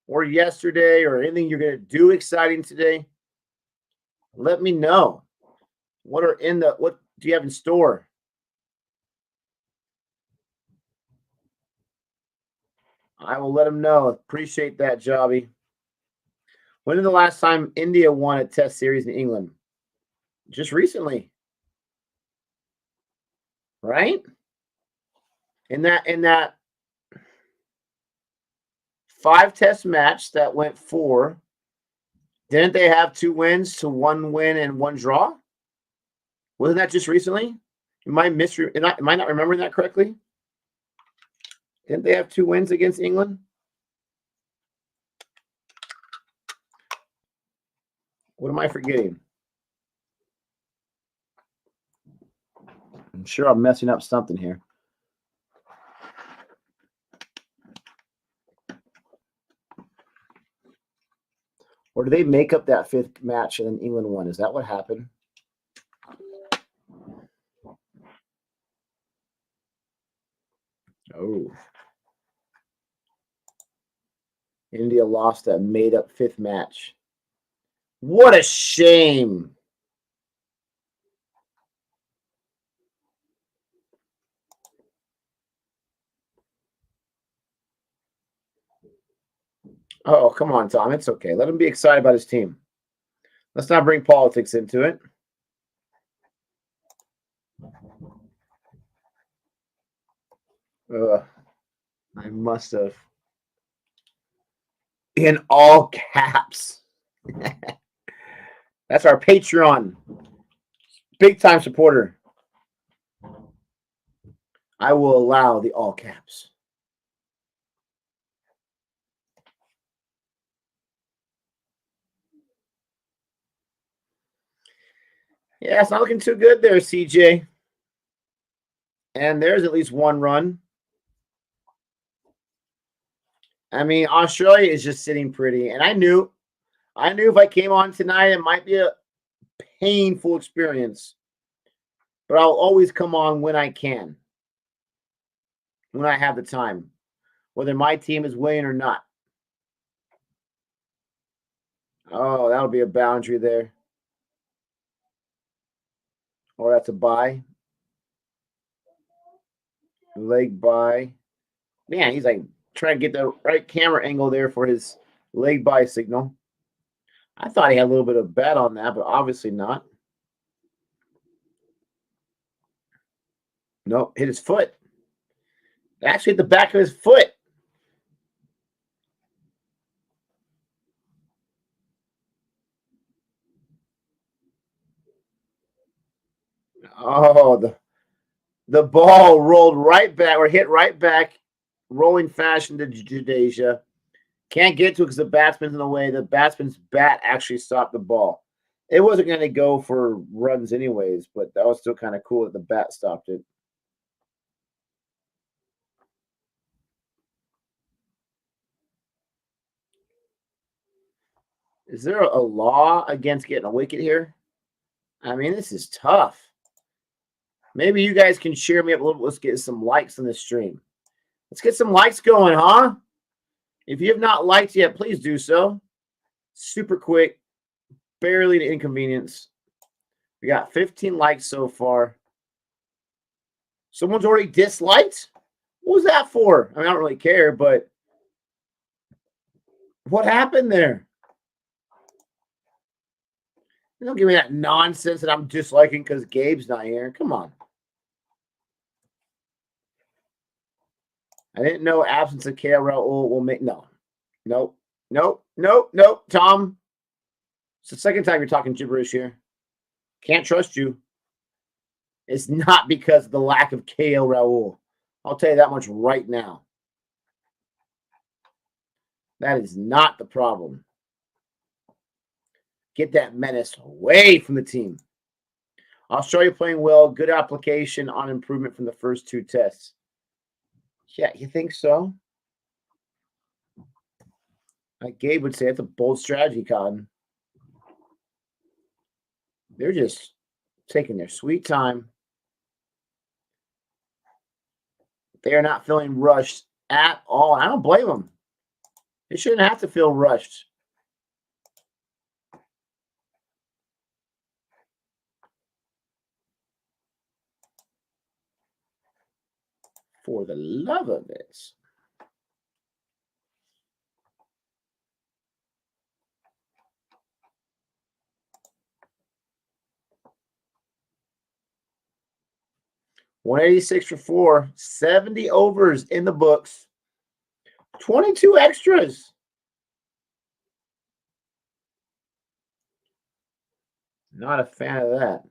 or yesterday or anything you're going to do exciting today? Let me know. What do you have in store? I will let them know. Appreciate that, Jobby. When is the last time India won a test series in England? Just recently. Right? In that 5-test match that went 4, didn't they have 2 wins to 1 win and 1 draw? Wasn't that just recently? Am I not remembering that correctly? Didn't they have 2 wins against England? What am I forgetting? I'm sure I'm messing up something here. Or did they make up that 5th match and then England won? Is that what happened? Oh. India lost that made-up 5th match. What a shame. Oh, come on, Tom. It's okay. Let him be excited about his team. Let's not bring politics into it. I must have. In all caps. That's our Patreon. Big time supporter. I will allow the all caps. Yeah, it's not looking too good there, CJ. And there's at least one run. I mean, Australia is just sitting pretty. And I knew if I came on tonight, it might be a painful experience. But I'll always come on when I can. When I have the time. Whether my team is winning or not. Oh, that'll be a boundary there. Or that's a bye. Leg bye. Man, he's like trying to get the right camera angle there for his leg bye signal. I thought he had a little bit of bet on that, but obviously not. Nope, hit his foot. Actually hit the back of his foot. Oh, the ball rolled right back or hit right back, rolling fashion to Jadeja. Can't get to it because the batsman's in the way. The batsman's bat actually stopped the ball. It wasn't going to go for runs anyways, but that was still kind of cool that the bat stopped it. Is there a law against getting a wicket here? I mean, this is tough. Maybe you guys can cheer me up a little. Let's get some likes on this stream. Let's get some likes going, huh? If you have not liked yet, please do so. Super quick, barely an inconvenience. We got 15 likes so far. Someone's already disliked? What was that for? I mean, I don't really care, but what happened there? Don't give me that nonsense that I'm disliking because Gabe's not here. Come on. I didn't know absence of KL Raul will make. No. Nope. Nope. Nope. Nope. Tom. It's the second time you're talking gibberish here. Can't trust you. It's not because of the lack of KL Raul. I'll tell you that much right now. That is not the problem. Get that menace away from the team. Australia playing well. Good application on improvement from the first 2 tests. Yeah, you think so? Like Gabe would say, it's a bold strategy, Cotton. They're just taking their sweet time. They are not feeling rushed at all. I don't blame them. They shouldn't have to feel rushed. For the love of it. $186 for 4, 70 overs in the books, 22 extras. Not a fan of that.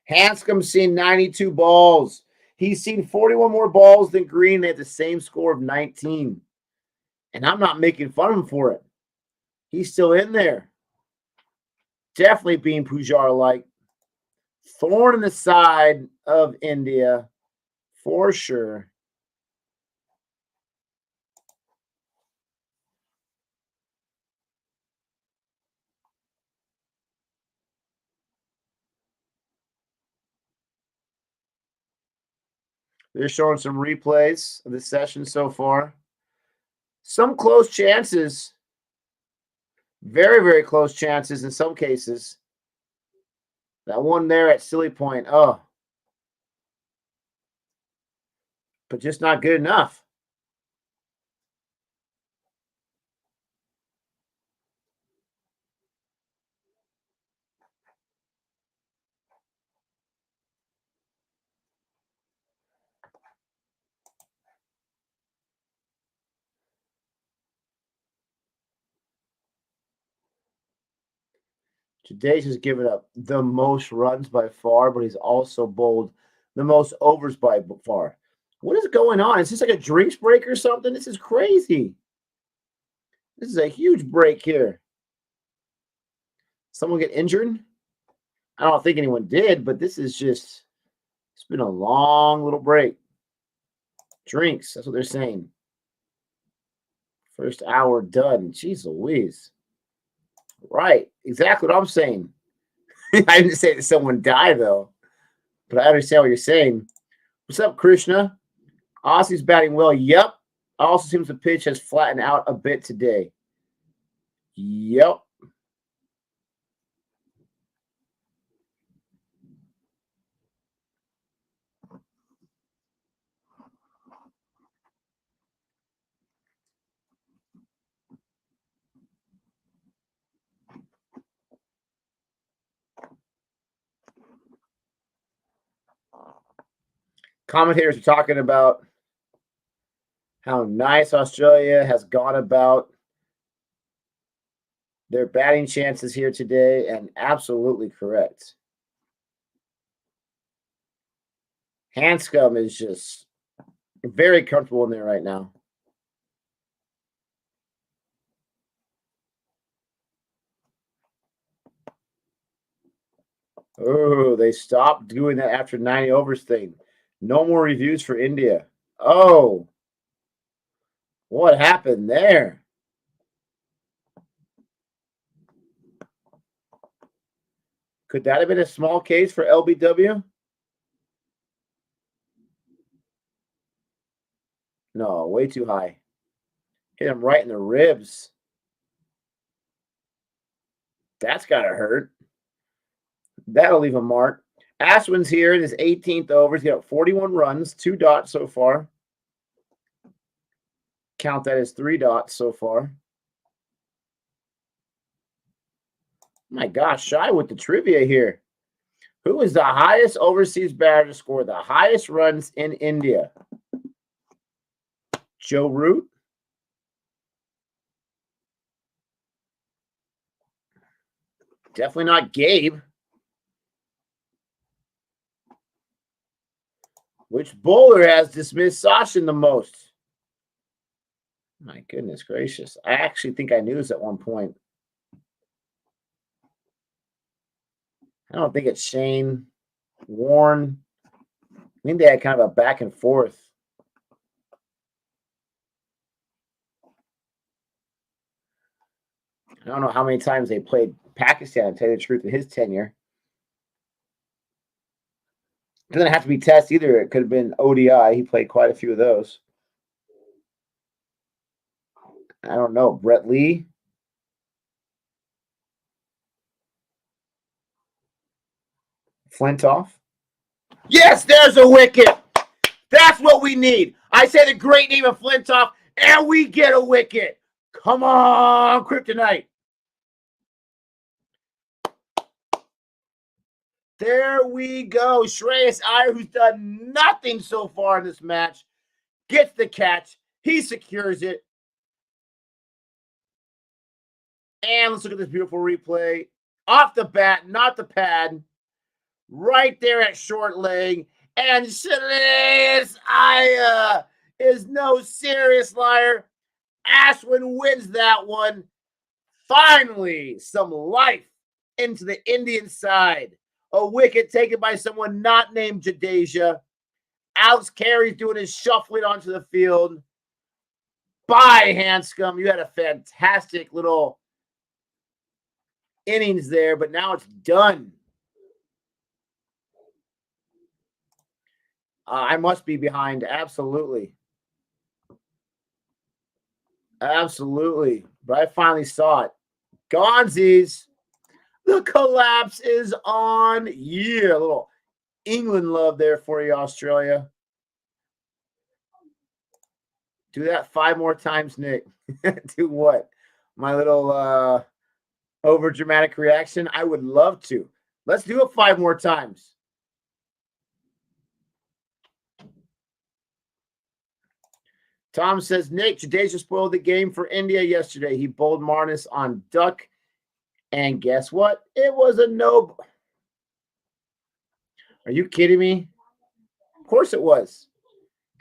Hanscom's seen 92 balls. He's seen 41 more balls than Green. They have the same score of 19. And I'm not making fun of him for it. He's still in there. Definitely being Pujar-like. Thorn in the side of India, for sure. They're showing some replays of the session so far. Some close chances. Very, very close chances in some cases. That one there at Silly Point. Oh. But just not good enough. Today's has given up the most runs by far, but he's also bowled the most overs by far. What is going on? Is this like a drinks break or something? This is crazy. This is a huge break here. Someone get injured? I don't think anyone did, but this is just, it's been a long little break. Drinks, that's what they're saying. First hour done. Jeez Louise. Right, exactly what I'm saying. I didn't say that someone died, though, but I understand what you're saying. What's up, Krishna? Aussie's batting well. Yep. Also seems the pitch has flattened out a bit today. Yep. Commentators are talking about how nice Australia has gone about their batting chances here today, and absolutely correct. Hanscom is just very comfortable in there right now. Oh, they stopped doing that after 90 overs thing. No more reviews for India. Oh, what happened there? Could that have been a small case for LBW? No, way too high. Hit him right in the ribs. That's got to hurt. That'll leave a mark. Ashwin's here in his 18th over. He's got 41 runs, 2 dots so far. Count that as 3 dots so far. My gosh, Shy with the trivia here. Who is the highest overseas batter to score the highest runs in India? Joe Root? Definitely not Gabe. Which bowler has dismissed Sachin the most? My goodness gracious. I actually think I knew this at one point. I don't think it's Shane Warren. I think they had kind of a back and forth. I don't know how many times they played Pakistan, to tell you the truth, in his tenure. It doesn't have to be Test either. It could have been ODI. He played quite a few of those. I don't know. Brett Lee. Flintoff. Yes, there's a wicket. That's what we need. I say the great name of Flintoff, and we get a wicket. Come on, Kryptonite. There we go. Shreyas Iyer, who's done nothing so far in this match, gets the catch. He secures it. And let's look at this beautiful replay. Off the bat, not the pad. Right there at short leg. And Shreyas Iyer is no serious liar. Ashwin wins that one. Finally, some life into the Indian side. A wicket taken by someone not named Jadeja. Alex Carey's doing his shuffling onto the field. Bye, Hanscom. You had a fantastic little innings there, but now it's done. I must be behind. Absolutely. Absolutely. But I finally saw it. Gonzies. The collapse is on. Yeah, a little England love there for you, Australia. Do that 5 more times, Nick. Do what? My little over dramatic reaction? I would love to. Let's do it 5 more times. Tom says, Nick, Jadeja spoiled the game for India yesterday. He bowled Marnus on duck. And guess what? It was a no. Are you kidding me? Of course it was.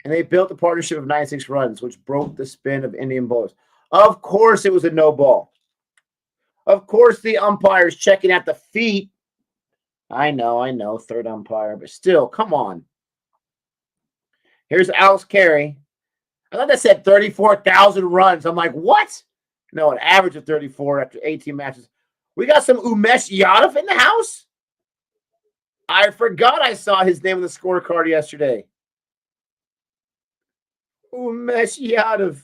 And they built a partnership of 96 runs, which broke the spin of Indian bowlers. Of course it was a no ball. Of course the umpire's checking at the feet. I know, third umpire, but still, come on. Here's Alex Carey. I thought that said 34,000 runs. I'm like, what? No, an average of 34 after 18 matches. We got some Umesh Yadav in the house? I forgot I saw his name on the scorecard yesterday. Umesh Yadav.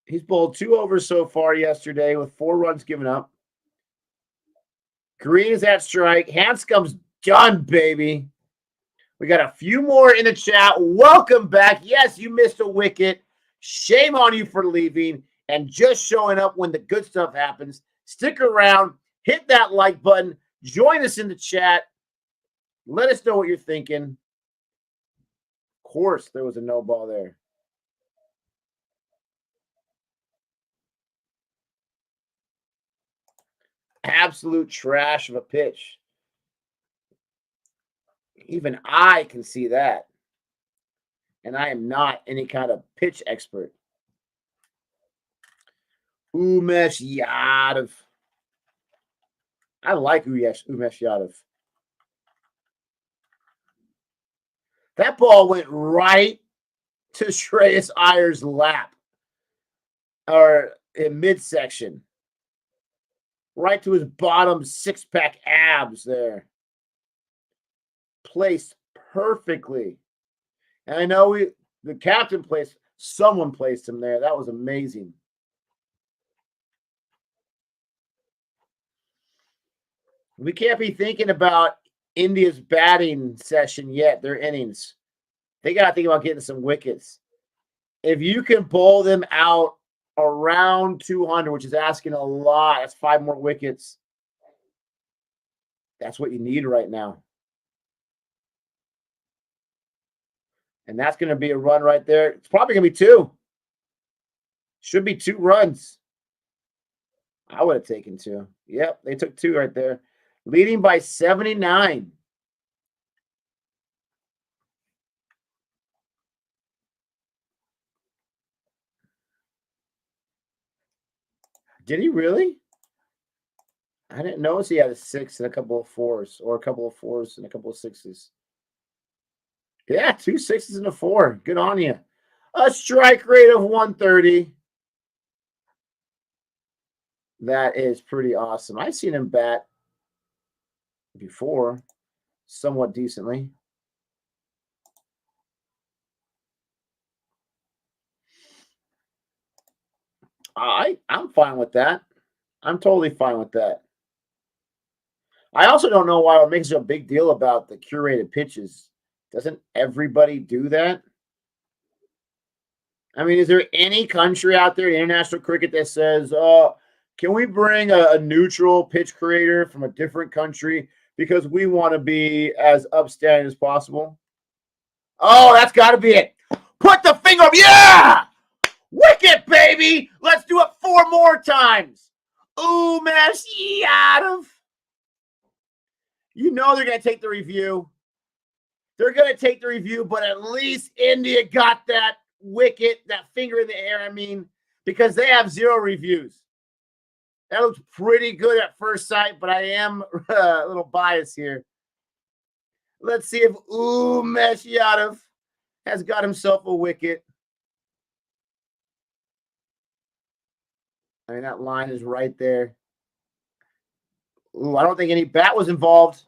He's bowled 2 overs so far yesterday with 4 runs given up. Green is at strike. Hanscom's done, baby. We got a few more in the chat. Welcome back. Yes, you missed a wicket. Shame on you for leaving and just showing up when the good stuff happens. Stick around. Hit that like button. Join us in the chat. Let us know what you're thinking. Of course, there was a no ball there. Absolute trash of a pitch. Even I can see that. And I am not any kind of pitch expert. Umesh Yadav. I like Umesh Yadav. That ball went right to Shreyas Iyer's lap. Or in midsection. Right to his bottom 6-pack abs there. Placed perfectly. And I know the captain placed, someone placed him there. That was amazing. We can't be thinking about India's batting session yet, their innings. They got to think about getting some wickets. If you can bowl them out around 200, which is asking a lot, that's 5 more wickets. That's what you need right now. And that's going to be a run right there. It's probably going to be 2. Should be 2 runs. I would have taken 2. Yep, they took 2 right there. Leading by 79. Did he really? I didn't notice he had a 6 and a couple of 4s, or a couple of 4s and a couple of 6s. Yeah, 2 6s and a 4. Good on you. A strike rate of 130. That is pretty awesome. I've seen him bat before, somewhat decently. I'm fine with that. I'm totally fine with that. I also don't know why we're making such a big deal about the curated pitches. Doesn't everybody do that? I mean, is there any country out there in international cricket that says, can we bring a neutral pitch creator from a different country because we want to be as upstanding as possible? Oh, that's got to be it. Put the finger up. Yeah! Wicket, baby! Let's do it 4 more times. Umesh Yadav. You know they're going to take the review. They're going to take the review, but at least India got that wicket, that finger in the air, I mean, because they have 0 reviews. That looks pretty good at first sight, but I am a little biased here. Let's see if Umesh Yadav has got himself a wicket. I mean, that line is right there. Ooh, I don't think any bat was involved.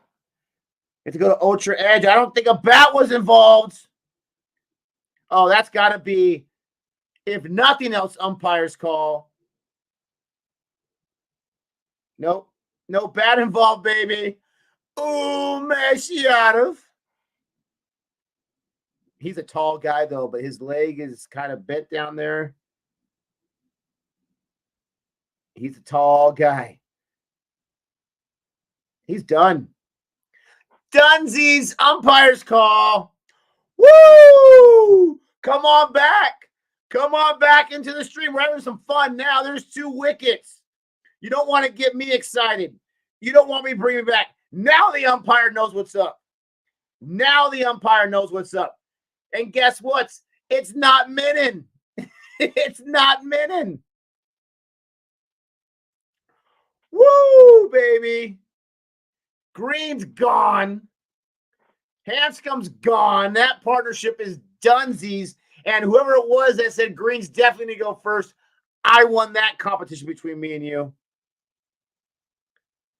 Have to go to Ultra Edge. I don't think a bat was involved. Oh, that's got to be, if nothing else, umpire's call. Nope. No bat involved, baby. Ooh, Mashiatov. He's a tall guy, though, but his leg is kind of bent down there. He's a tall guy. He's done. Dunsies, umpire's call. Woo! Come on back. Come on back into the stream. We're having some fun now. There's 2 wickets. You don't want to get me excited. You don't want me to bring me back. Now the umpire knows what's up. Now the umpire knows what's up. And guess what? It's not Minnin. It's not Minnin. Woo, baby. Green's gone. Hanscom's gone. That partnership is dunsies. And whoever it was that said Green's definitely going to go first, I won that competition between me and you.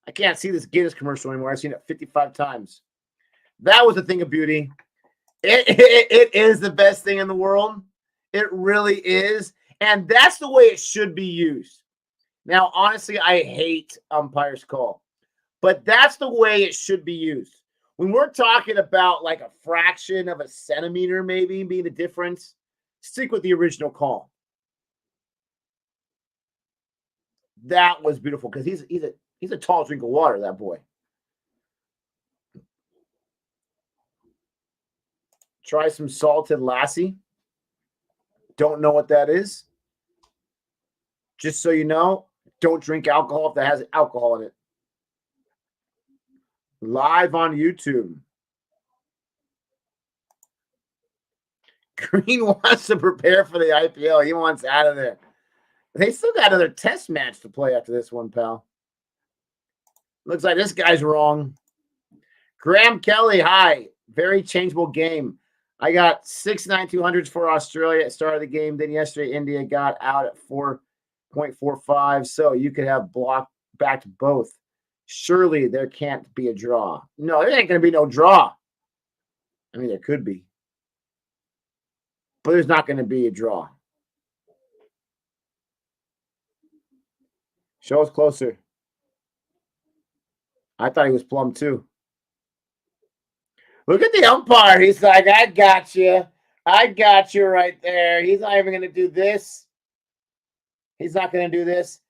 I can't see this Guinness commercial anymore. I've seen it 55 times. That was a thing of beauty. It is the best thing in the world. It really is. And that's the way it should be used. Now, honestly, I hate umpire's call. But that's the way it should be used. When we're talking about like a fraction of a centimeter maybe being the difference, stick with the original call. That was beautiful because he's a tall drink of water, that boy. Try some salted lassi. Don't know what that is. Just so you know, don't drink alcohol if that has alcohol in it. Live on YouTube. Green wants to prepare for the IPL. He wants out of there. They still got another test match to play after this one, pal. Looks like this guy's wrong. Graham Kelly, hi. Very changeable game. I got 6.9200s for Australia at the start of the game. Then yesterday, India got out at 4.45. So you could have block backed both. Surely there can't be a draw. No, there ain't going to be no draw. I mean, there could be. But there's not going to be a draw. Show us closer. I thought he was plumb too. Look at the umpire. He's like, I got you. I got you right there. He's not even going to do this. He's not going to do this.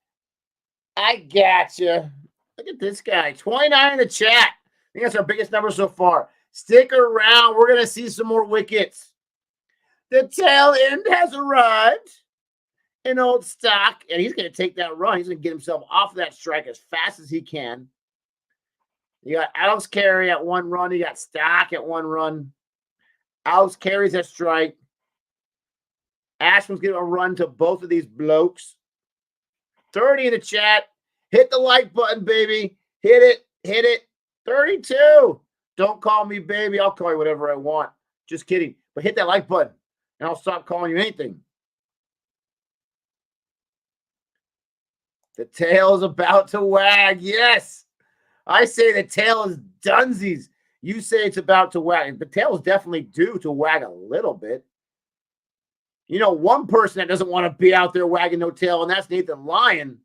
I got you. Look at this guy. 29 in the chat. I think that's our biggest number so far. Stick around. We're going to see some more wickets. The tail end has arrived in old stock, and he's going to take that run. He's going to get himself off that strike as fast as he can. You got Alex Carey at 1 run. You got Stock at 1 run. Alex Carey's at strike. Ashman's getting a run to both of these blokes. 30 in the chat. Hit the like button, baby. Hit it. Hit it. 32. Don't call me baby. I'll call you whatever I want. Just kidding. But hit that like button, and I'll stop calling you anything. The tail's about to wag. Yes. I say the tail is dunsies. You say it's about to wag. The tail is definitely due to wag a little bit. You know, one person that doesn't want to be out there wagging no tail, and that's Nathan Lyon.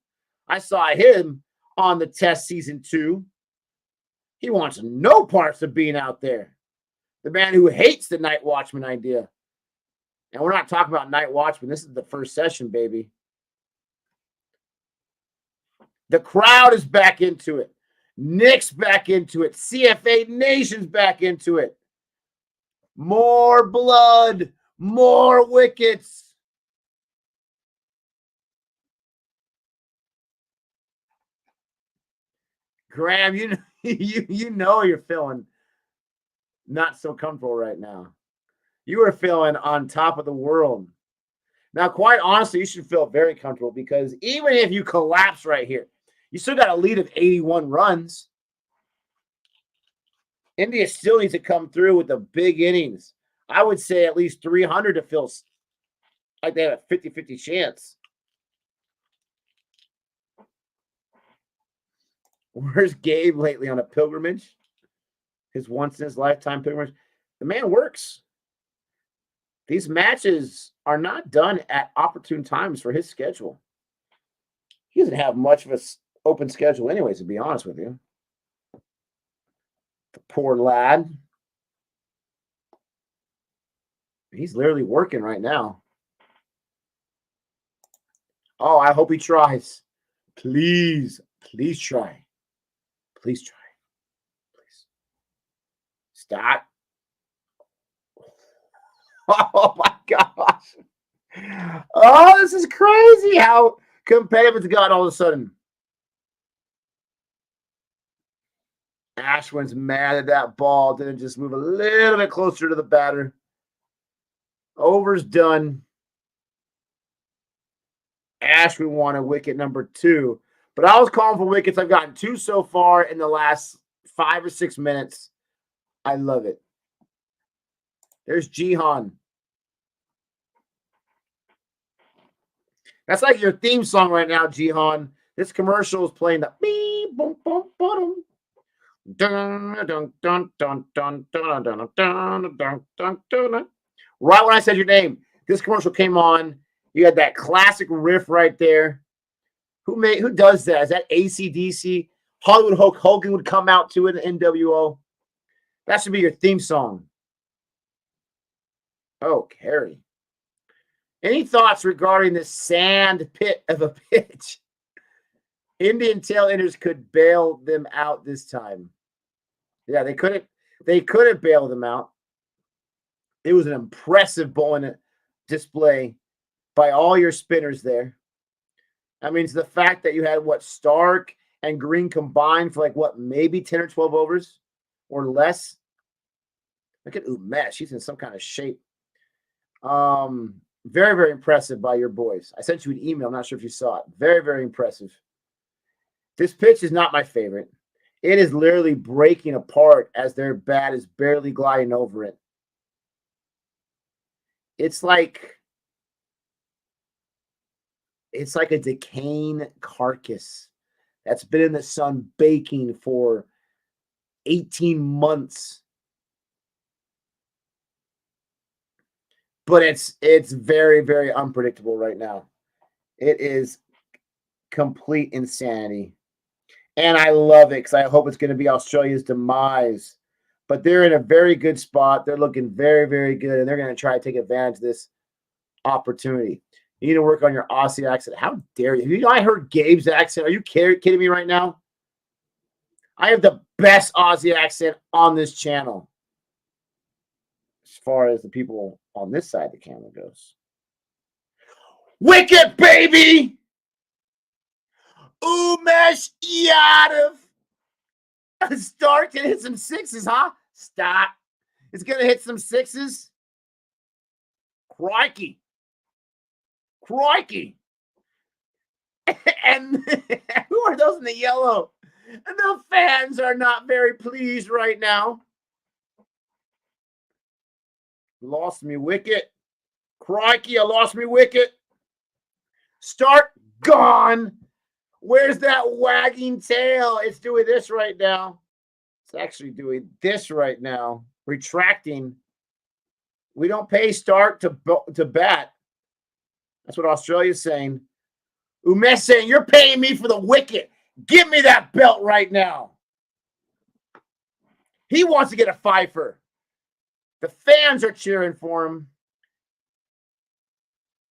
I saw him on the test season 2. He wants no parts of being out there. The man who hates the night watchman idea. And we're not talking about night watchman. This is the first session, baby. The crowd is back into it. Nick's back into it. CFA Nation's back into it. More blood. More wickets. Graham, you know you're feeling not so comfortable right now. You are feeling on top of the world. Now, quite honestly, you should feel very comfortable because even if you collapse right here, you still got a lead of 81 runs. India still needs to come through with the big innings. I would say at least 300 to feel like they have a 50-50 chance. Where's Gabe lately on a pilgrimage? his once in his lifetime pilgrimage. The man works. These matches are not done at opportune times for his schedule. He doesn't have much of an open schedule anyways, to be honest with you. The poor lad. He's literally working right now. Oh, I hope he tries. Please, please try. Please try. Please. Stop. Oh my gosh. Oh, this is crazy how competitive it's gotten all of a sudden. Ashwin's mad at that ball. Didn't just move a little bit closer to the batter. Over's done. Ashwin wanted wicket number 2. But I was calling for wickets. I've gotten 2 so far in the last 5 or 6 minutes. I love it. There's Jihan. That's like your theme song right now, Jihan. This commercial is playing the beep, boom, boom, boom. Dun, dun, dun, dun, dun, dun, dun, dun, dun, dun, dun. Right when I said your name, this commercial came on. You had that classic riff right there. Who does that? Is that AC/DC? Hollywood Hulk Hogan would come out to it in NWO. That should be your theme song. Oh, Carrie. Any thoughts regarding this sand pit of a pitch? Indian tailenders could bail them out this time. Yeah, they couldn't bail them out. It was an impressive bowling display by all your spinners there. I mean, it's the fact that you had Stark and Green combined for maybe 10 or 12 overs or less. Look at Umesh. He's in some kind of shape. Very, very impressive by your boys. I sent you an email. I'm not sure if you saw it. Very, very impressive. This pitch is not my favorite. It is literally breaking apart as their bat is barely gliding over it. It's like a decaying carcass that's been in the sun baking for 18 months. But it's very, very unpredictable right now. It is complete insanity. And I love it because I hope it's going to be Australia's demise. But they're in a very good spot. They're looking very, very good. And they're going to try to take advantage of this opportunity. You need to work on your Aussie accent. How dare you? I heard Gabe's accent. Are you kidding me right now? I have the best Aussie accent on this channel. As far as the people on this side of the camera goes. Wicket, baby! Umesh Yadav. Stark can hit some 6s, huh? Stop. It's going to hit some 6s. Crikey. Crikey. And who are those in the yellow? The fans are not very pleased right now. Lost me wicket. Crikey, I lost me wicket. Start gone. Where's that wagging tail? It's doing this right now. It's actually doing this right now. Retracting. We don't pay Stark to bat. That's what Australia's saying. Umesh saying, you're paying me for the wicket. Give me that belt right now. He wants to get a fifer. The fans are cheering for him.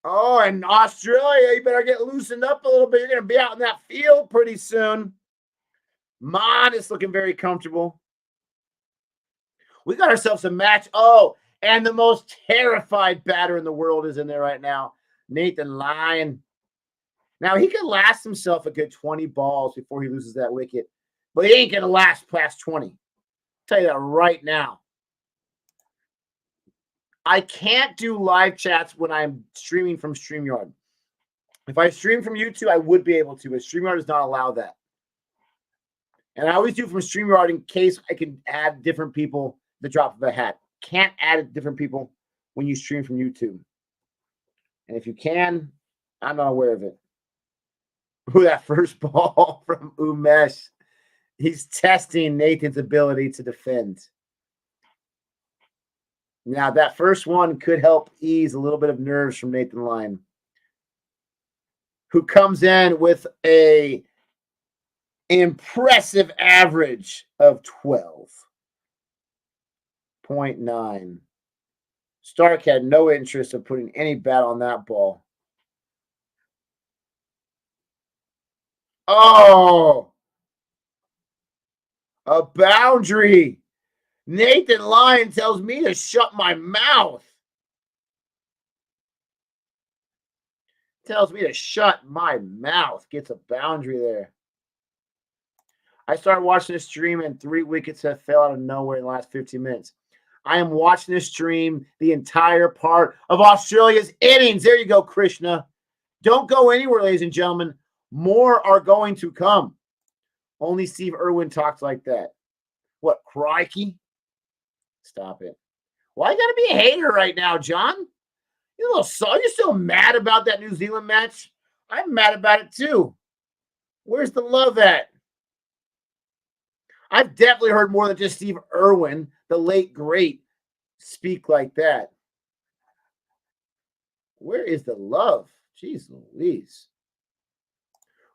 Oh, and Australia, you better get loosened up a little bit. You're going to be out in that field pretty soon. Mon is looking very comfortable. We got ourselves a match. Oh, and the most terrified batter in the world is in there right now. Nathan Lyon. Now, he could last himself a good 20 balls before he loses that wicket. But he ain't going to last past 20. I'll tell you that right now. I can't do live chats when I'm streaming from StreamYard. If I stream from YouTube, I would be able to, but StreamYard does not allow that. And I always do from StreamYard in case I can add different people the drop of a hat. Can't add different people when you stream from YouTube. And if you can, I'm not aware of it. Ooh, that first ball from Umesh. He's testing Nathan's ability to defend. Now, that first one could help ease a little bit of nerves from Nathan Lyon, who comes in with a impressive average of 12.9. Stark had no interest in putting any bat on that ball. Oh, a boundary. Nathan Lyon tells me to shut my mouth. Tells me to shut my mouth. Gets a boundary there. I started watching this stream and 3 wickets have fell out of nowhere in the last 15 minutes. I am watching this stream the entire part of Australia's innings. There you go, Krishna. Don't go anywhere, ladies and gentlemen. More are going to come. Only Steve Irwin talks like that. What, crikey? Stop it. Why you gotta be a hater right now, John? You're still mad about that New Zealand match? I'm mad about it too. Where's the love at? I've definitely heard more than just Steve Irwin, the late great, speak like that. Where is the love? Jeez Louise.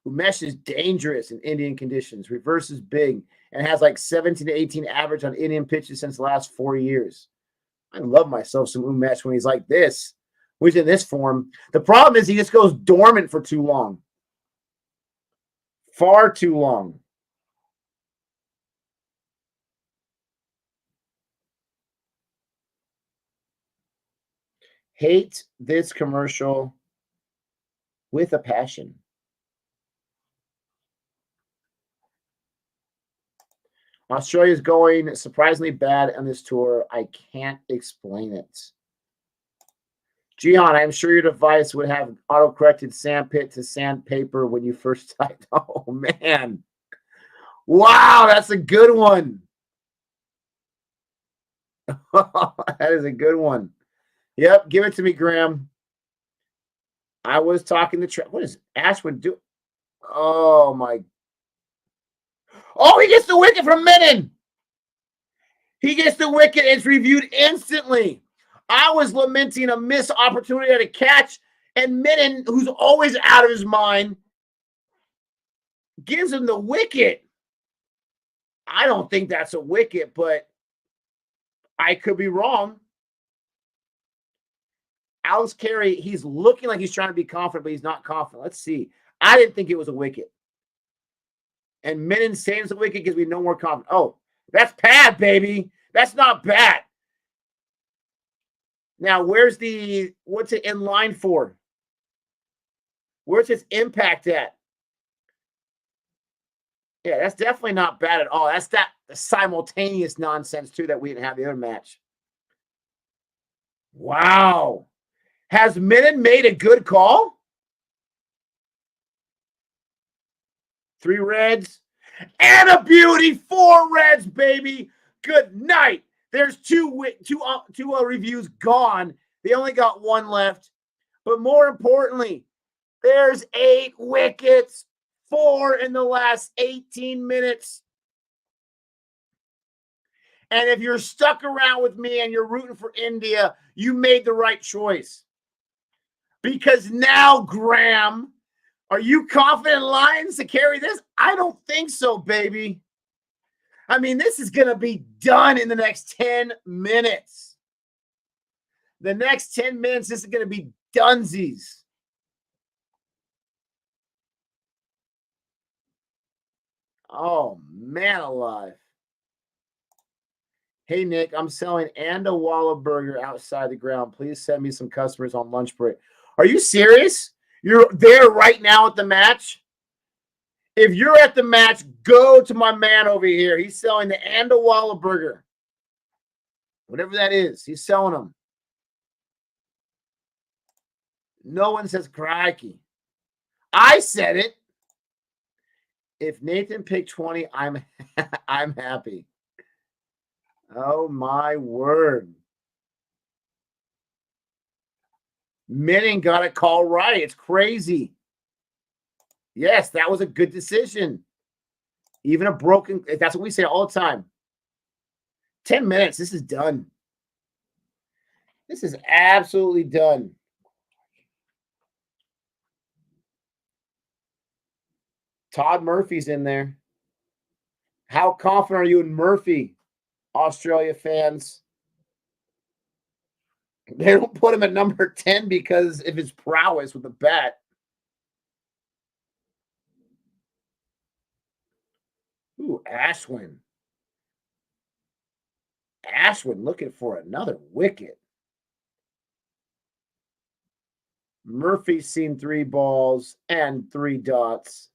Umesh is dangerous in Indian conditions, reverses big, and has like 17 to 18 average on Indian pitches since the last 4 years. I love myself some Umesh when he's like this, when he's in this form. The problem is he just goes dormant for too long. Far too long. Hate this commercial with a passion. Australia's going surprisingly bad on this tour. I can't explain it. Jihan, I'm sure your device would have auto-corrected sandpit to sandpaper when you first typed. Oh, man. Wow, that's a good one. That is a good one. Yep, give it to me, Graham. I was talking to what is Ashwin do? Oh, my. Oh, he gets the wicket from Menon. He gets the wicket and it's reviewed instantly. I was lamenting a missed opportunity at a catch, and Menon, who's always out of his mind, gives him the wicket. I don't think that's a wicket, but I could be wrong. Alex Carey, he's looking like he's trying to be confident, but he's not confident. Let's see. I didn't think it was a wicket. And Menon saying it's a wicket gives me no more confidence. Oh, that's pad, baby. That's not bad. Now, what's it in line for? Where's its impact at? Yeah, that's definitely not bad at all. That's the simultaneous nonsense, too, that we didn't have the other match. Wow. Has Menon made a good call? 3 reds and a beauty. 4 reds, baby. Good night. There's two reviews gone. They only got 1 left. But more importantly, there's 8 wickets. 4 in the last 18 minutes. And if you're stuck around with me and you're rooting for India, you made the right choice. Because now, Graham, are you confident in Lions to carry this? I don't think so, baby. I mean, this is going to be done in the next 10 minutes. The next 10 minutes, this is going to be dunsies. Oh, man alive. Hey, Nick, I'm selling Andawala Burger outside the ground. Please send me some customers on lunch break. Are you serious? You're there right now at the match? If you're at the match, go to my man over here. He's selling the Andawala Burger. Whatever that is, he's selling them. No one says crikey. I said it. If Nathan picked 20, I'm happy. Oh, my word. Menon got a call right. It's crazy. Yes, that was a good decision. Even a broken, that's what we say all the time. 10 minutes, this is done. This is absolutely done. Todd Murphy's in there. How confident are you in Murphy, Australia fans? They don't put him at number 10 because of his prowess with the bat. Ooh, Ashwin. Ashwin looking for another wicket. Murphy's seen 3 balls and 3 dots.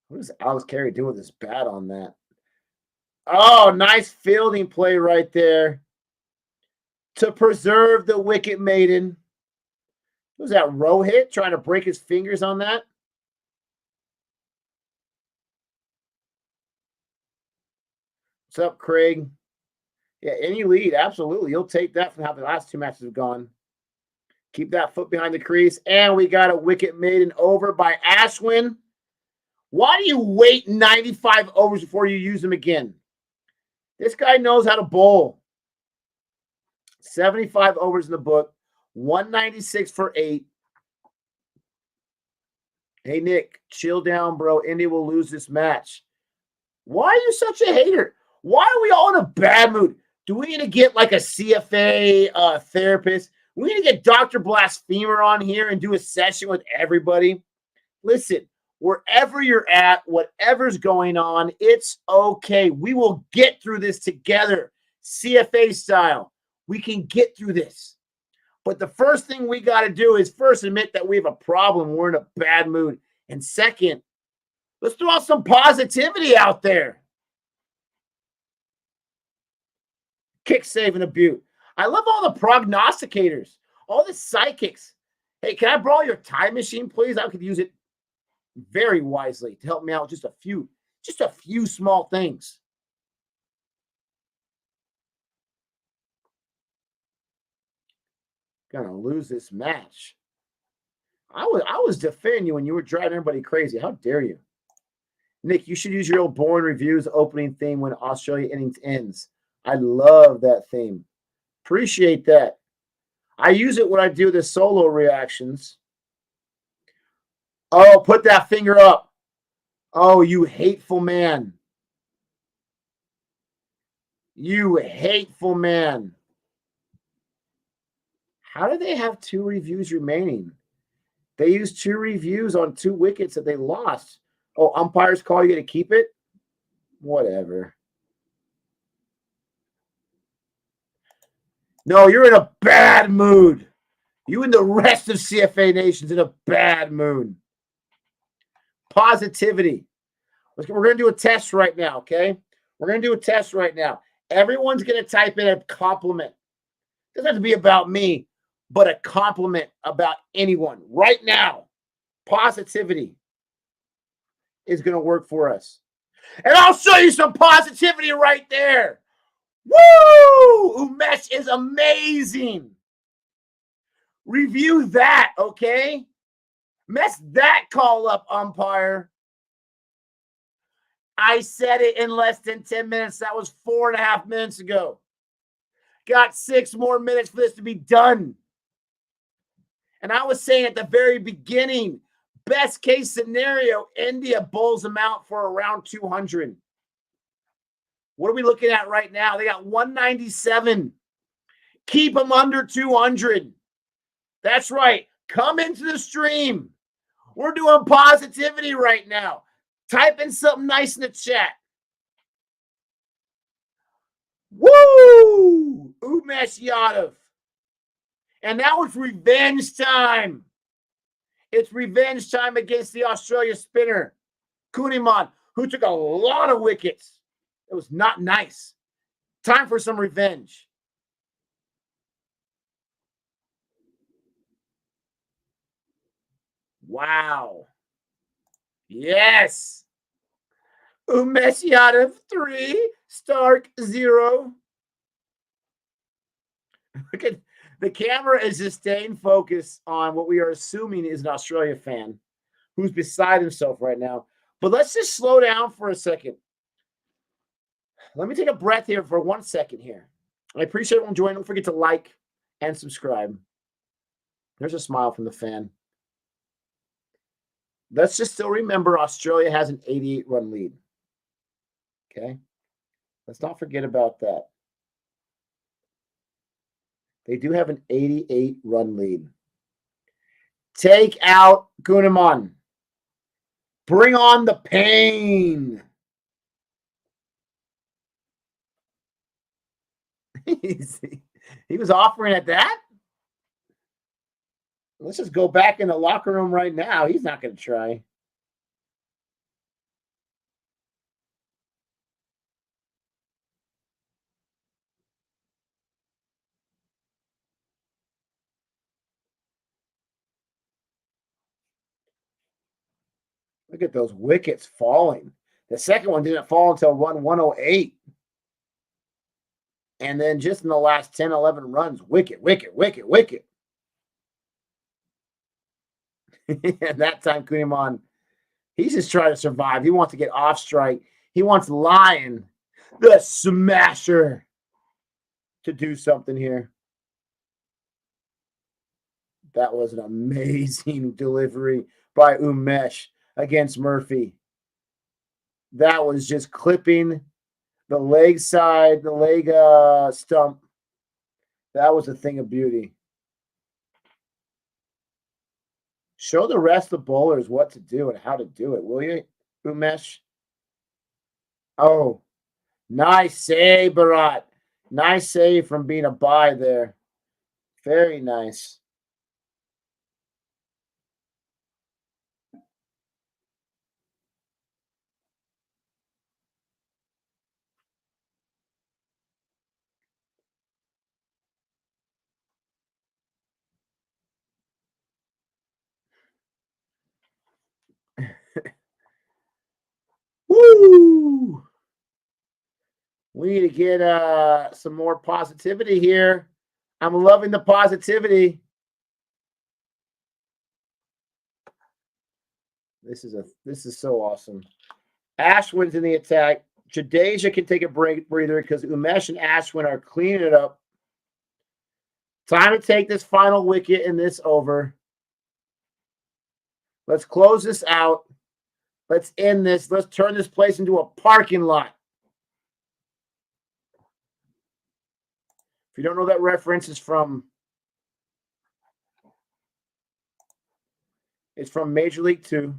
What does Alex Carey do with his bat on that? Oh, nice fielding play right there to preserve the wicket maiden. Was that Rohit trying to break his fingers on that? What's up, Craig? Yeah, any lead, absolutely. You'll take that from how the last 2 matches have gone. Keep that foot behind the crease. And we got a wicket maiden over by Ashwin. Why do you wait 95 overs before you use him again? This guy knows how to bowl. 75 overs in the book. 196 for 8. Hey, Nick, chill down, bro. India will lose this match. Why are you such a hater? Why are we all in a bad mood? Do we need to get like a CFA therapist? We need to get Dr. Blasphemer on here and do a session with everybody. Listen, wherever you're at, whatever's going on, it's okay. We will get through this together, CFA style. We can get through this. But the first thing we got to do is first admit that we have a problem. We're in a bad mood. And second, let's throw out some positivity out there. Kick, save, and a butte. I love all the prognosticators, all the psychics. Hey, can I borrow your time machine, please? I could use it very wisely to help me out with just a few small things. Gonna lose this match. I was defending you when you were driving everybody crazy. How dare you? Nick, you should use your old boring reviews opening theme when Australia innings ends. I love that theme. Appreciate that. I use it when I do the solo reactions. Oh, put that finger up. Oh, you hateful man. You hateful man. How do they have 2 reviews remaining? They used 2 reviews on 2 wickets that they lost. Oh, umpires call you to keep it? Whatever. No, you're in a bad mood. You and the rest of CFA Nation's in a bad mood. Positivity. We're going to do a test right now, okay? We're going to do a test right now. Everyone's going to type in a compliment. It doesn't have to be about me, but a compliment about anyone. Right now, positivity is going to work for us. And I'll show you some positivity right there. Woo! Umesh is amazing. Review that, okay? Mess that call up, umpire. I said it in less than 10 minutes. That was 4.5 minutes ago. Got 6 more minutes for this to be done. And I was saying at the very beginning, best case scenario, India bowls them out for around 200. What are we looking at right now? They got 197. Keep them under 200. That's right. Come into the stream. We're doing positivity right now. Type in something nice in the chat. Woo! Umesh Yadav. And now it's revenge time. It's revenge time against the Australia spinner, Kuniman, who took a lot of wickets. It was not nice. Time for some revenge. Wow. Yes. Umesh Yadav 3, Stark 0. Look at The camera is just staying focused on what we are assuming is an Australia fan who's beside himself right now. But let's just slow down for a second. Let me take a breath here for 1 second here. I appreciate everyone joining. Don't forget to like and subscribe. There's a smile from the fan. Let's just still remember Australia has an 88-run lead. Okay? Let's not forget about that. They do have an 88-run lead. Take out Kuhnemann. Bring on the pain. He was offering at that? Let's just go back in the locker room right now. He's not going to try. Look at those wickets falling. The second one didn't fall until run 108. And then just in the last 10, 11 runs, wicket. And that time, Kuhnemann, he's just trying to survive. He wants to get off strike. He wants Lion, the smasher, to do something here. That was an amazing delivery by Umesh against Murphy. That was just clipping the leg side, the leg stump. That was a thing of beauty. Show the rest of the bowlers what to do and how to do it, will you, Umesh? Oh, nice save, Bharat. Nice save from being a bye there. Very nice. Woo! We need to get some more positivity here. I'm loving the positivity. This is so awesome. Ashwin's in the attack. Jadeja can take a breather because Umesh and Ashwin are cleaning it up. Time to take this final wicket in this over. Let's close this out. Let's end this. Let's turn this place into a parking lot. If you don't know that reference, it's from Major League 2.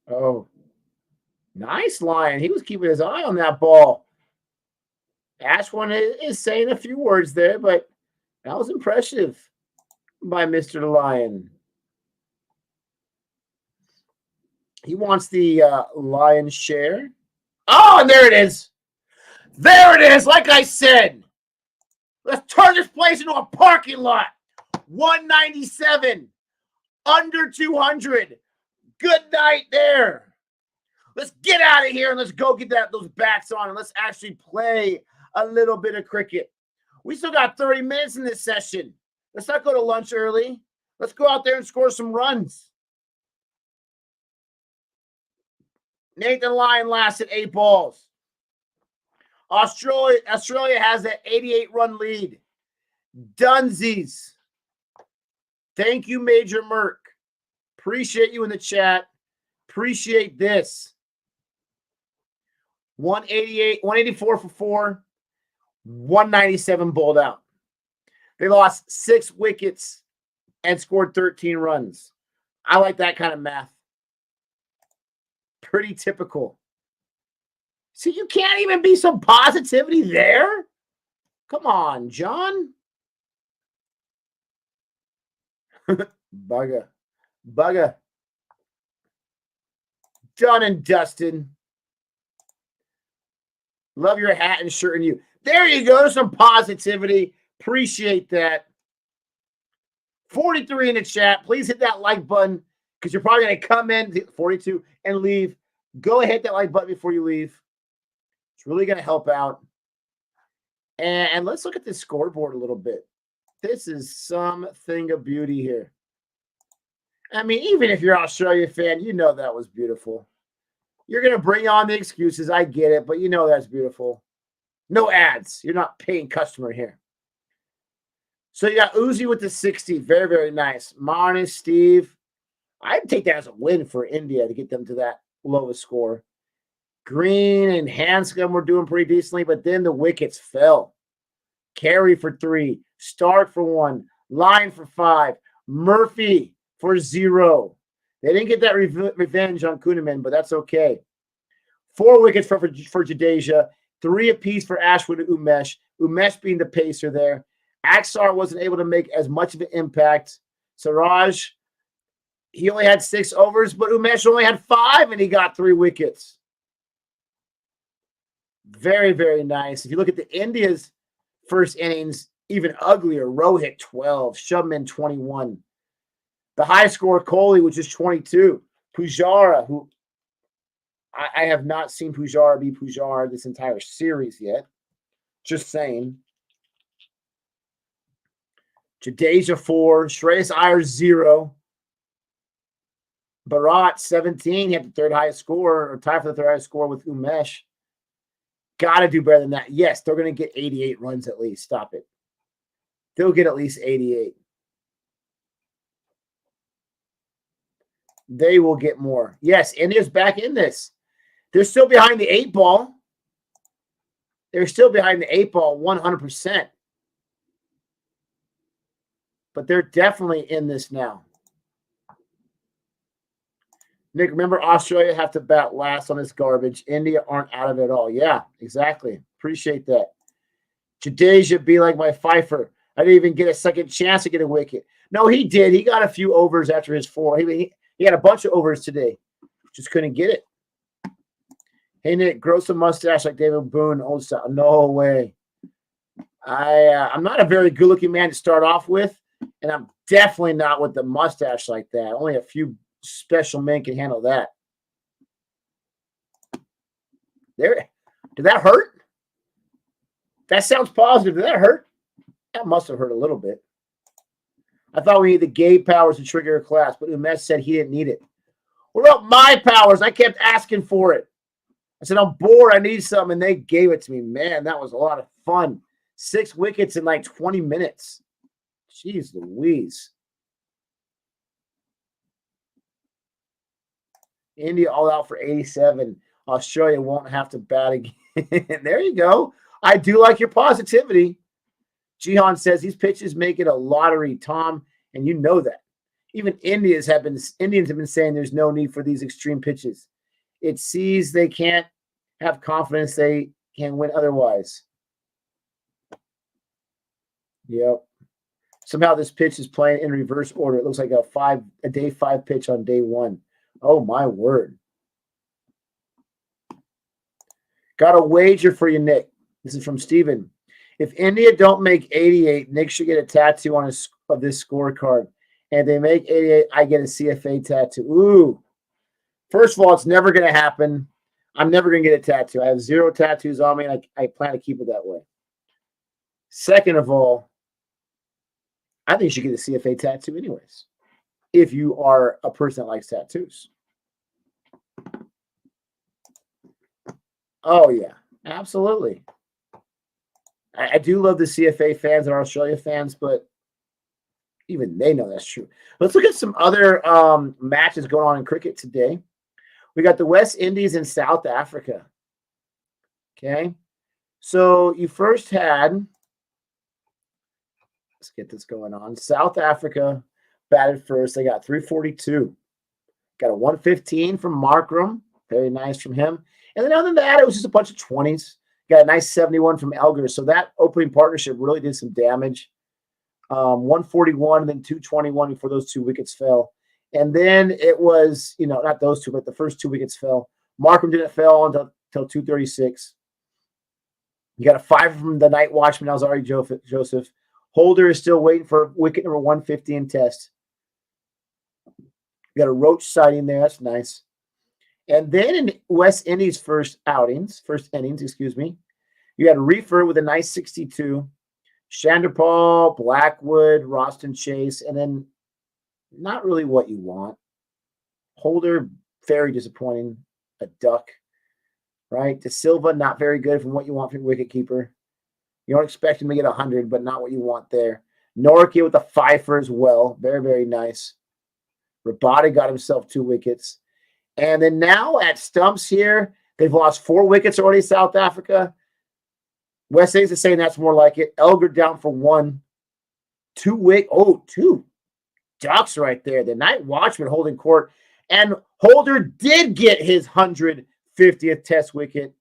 Oh, nice Lion. He was keeping his eye on that ball. Ashwin is saying a few words there, but that was impressive by Mr. Lion. He wants the lion's share. Oh, and there it is. There it is. Like I said, let's turn this place into a parking lot. 197, under 200. Good night there. Let's get out of here and let's go get those bats on and let's actually play a little bit of cricket. We still got 30 minutes in this session. Let's not go to lunch early. Let's go out there and score some runs. Nathan Lyon lasted 8 balls. Australia has an 88-run lead. Dunsies. Thank you, Major Merck. Appreciate you in the chat. Appreciate this. 184 for 4. 197 bowled out. They lost 6 wickets and scored 13 runs. I like that kind of math. Pretty typical. So you can't even be some positivity there? Come on, John. Bugger. Done and dusted. Love your hat and shirt and you. There you go. Some positivity. Appreciate that. 43 in the chat. Please hit that like button because you're probably going to come in 42 and leave. Go ahead, hit that like button before you leave. It's really going to help out. And let's look at this scoreboard a little bit. This is something of beauty here. I mean, even if you're an Australia fan, you know that was beautiful. You're going to bring on the excuses. I get it, but you know that's beautiful. No ads. You're not paying customer here. So you got Uzi with the 60. Very, very nice. Marnus, Steve. I'd take that as a win for India to get them to that lowest score. Green and Hanscom were doing pretty decently, but then the wickets fell. Carey for 3. Stark for 1. Lyon for 5. Murphy for 0. They didn't get that revenge on Kuhneman, but that's okay. 4 wickets for Jadeja. 3 apiece for Ashwood and Umesh. Umesh being the pacer there. Axar wasn't able to make as much of an impact. Siraj, he only had 6 overs, but Umesh only had 5, and he got 3 wickets. Very, very nice. If you look at the India's first innings, even uglier. Rohit 12, Shubman 21. The high score, Kohli, which is 22. Pujara, who I have not seen Pujara be Pujara this entire series yet. Just saying. Jadeja 4. Shreyas Iyer 0. Bharat 17. He had the third highest score, or tied for the third highest score with Umesh. Got to do better than that. Yes, they're going to get 88 runs at least. Stop it. They'll get at least 88. They will get more. Yes, India's back in this. They're still behind the 8 ball. They're still behind the 8 ball 100%. But they're definitely in this now. Nick, remember Australia have to bat last on this garbage. India aren't out of it at all. Yeah, exactly. Appreciate that. Jadeja be like my Pfeiffer. I didn't even get a second chance to get a wicket. No, he did. He got a few overs after his 4. He had a bunch of overs today. Just couldn't get it. Hey, Nick, grow some mustache like David Boone. Oh, no way. I'm not a very good-looking man to start off with, and I'm definitely not with the mustache like that. Only a few special men can handle that. There. Did that hurt? That sounds positive. Did that hurt? That must have hurt a little bit. I thought we needed the gay powers to trigger a class, but Umesh said he didn't need it. What about my powers? I kept asking for it. I said, I'm bored. I need something, and they gave it to me. Man, that was a lot of fun. 6 wickets in like 20 minutes. Jeez Louise. India all out for 87. Australia won't have to bat again. There you go. I do like your positivity. Jihan says these pitches make it a lottery, Tom, and you know that. Even Indians have been saying there's no need for these extreme pitches. It sees they can't have confidence they can win otherwise. Yep. Somehow this pitch is playing in reverse order. It looks like a day 5 pitch on day 1. Oh my word. Got a wager for you, Nick. This is from Steven. If India don't make 88, Nick should get a tattoo on of this scorecard. And if they make 88, I get a CFA tattoo. Ooh. First of all, it's never going to happen. I'm never going to get a tattoo. I have 0 tattoos on me, and I plan to keep it that way. Second of all, I think you should get a CFA tattoo anyways, if you are a person that likes tattoos. Oh, yeah. Absolutely. I do love the CFA fans and Australia fans, but even they know that's true. Let's look at some other matches going on in cricket today. We got the West Indies and South Africa. Okay. So you first had, let's get this going on. South Africa batted first. They got 342. Got a 115 from Markram. Very nice from him. And then other than that, it was just a bunch of 20s. Got a nice 71 from Elgar. So that opening partnership really did some damage. 141 and then 221 before those 2 wickets fell. And then it was, not those 2, but the first 2 wickets fell. Markram didn't fall until 236. You got a 5 from the night watchman, Alzari Joseph. Holder is still waiting for wicket number 150 in test. You got a Roach sighting there. That's nice. And then in West Indies' first innings, you had Reefer with a nice 62, Chanderpaul, Blackwood, Roston Chase, and then not really what you want. Holder, very disappointing, a duck, right? De Silva, not very good from what you want from your wicketkeeper. You don't expect him to get 100, but not what you want there. Norkie with a fifer as well. Very, very nice. Rabada got himself 2 wickets. And then now at stumps here, they've lost 4 wickets already, South Africa. West Indies is saying that's more like it. Elgar down for 1. 2 ducks right there. The night watchman holding court. And Holder did get his 150th test wicket.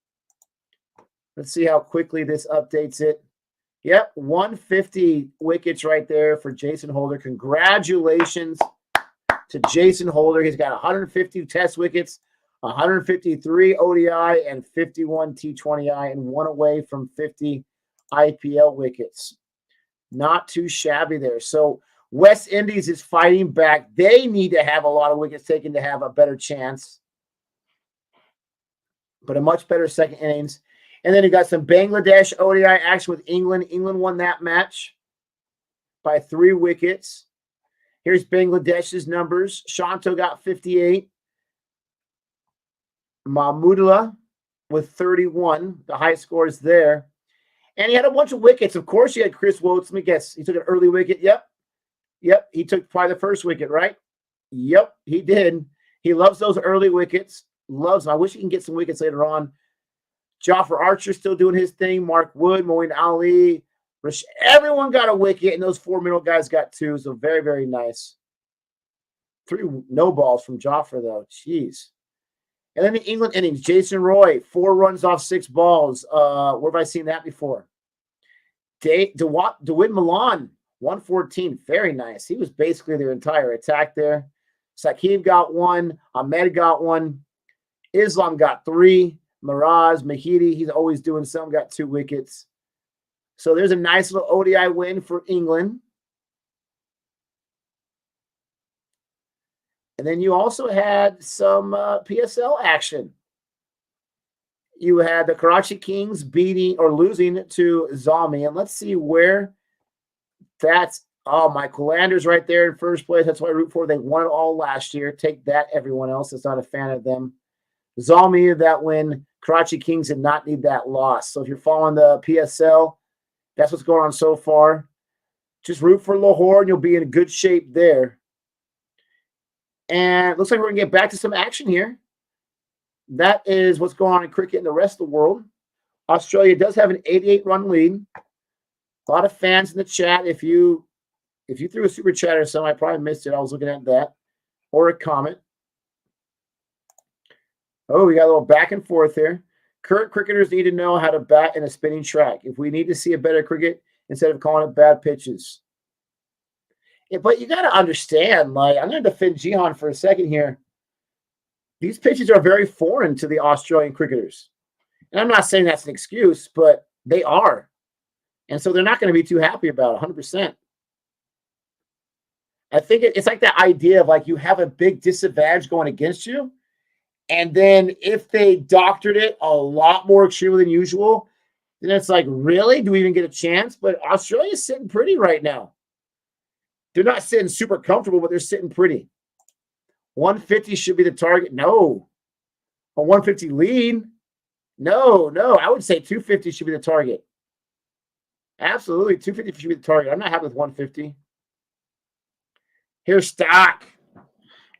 Let's see how quickly this updates it. Yep, 150 wickets right there for Jason Holder. Congratulations to Jason Holder. He's got 150 test wickets, 153 ODI, and 51 T20I, and 1 away from 50 IPL wickets. Not too shabby there. So West Indies is fighting back. They need to have a lot of wickets taken to have a better chance, but a much better second innings. And then you got some Bangladesh ODI action with England. England won that match by 3 wickets. Here's Bangladesh's numbers. Shanto got 58. Mahmudullah with 31. The high scores there. And he had a bunch of wickets. Of course, you had Chris Wotes. Let me guess. He took an early wicket. Yep. He took probably the first wicket, right? Yep, he did. He loves those early wickets. Loves them. I wish he can get some wickets later on. Jofra Archer still doing his thing. Mark Wood, Moeen Ali. Everyone got a wicket, and those 4 middle guys got 2. So very, very nice. 3 no balls from Jofra, though. Jeez. And then the England innings. Jason Roy, 4 runs off 6 balls. Where have I seen that before? DeWitt Milan, 114. Very nice. He was basically their entire attack there. Saqib got 1. Ahmed got 1. Islam got 3. Miraz, Mahidi, he's always doing something, got 2 wickets. So there's a nice little ODI win for England. And then you also had some PSL action. You had the Karachi Kings losing to Zalmi. And let's see where that's. Oh, my Colanders right there in first place. That's what I root for. They won it all last year. Take that, everyone else that's not a fan of them. Zalmi needed that win. Karachi Kings did not need that loss. So if you're following the PSL, that's what's going on so far. Just root for Lahore, and you'll be in good shape there. And it looks like we're going to get back to some action here. That is what's going on in cricket in the rest of the world. Australia does have an 88-run lead. A lot of fans in the chat. If you threw a super chat or something, I probably missed it. I was looking at that. Or a comment. Oh, we got a little back and forth here. Current cricketers need to know how to bat in a spinning track. If we need to see a better cricket instead of calling it bad pitches. Yeah, but you got to understand, I'm going to defend Jihan for a second here. These pitches are very foreign to the Australian cricketers. And I'm not saying that's an excuse, but they are. And so they're not going to be too happy about it, 100%. I think it's like that idea of you have a big disadvantage going against you. And then if they doctored it a lot more extremely than usual, then it's really? Do we even get a chance? But Australia's sitting pretty right now. They're not sitting super comfortable, but they're sitting pretty. 150 should be the target. No. A 150 lead? No. I would say 250 should be the target. Absolutely. 250 should be the target. I'm not happy with 150. Here's Stock.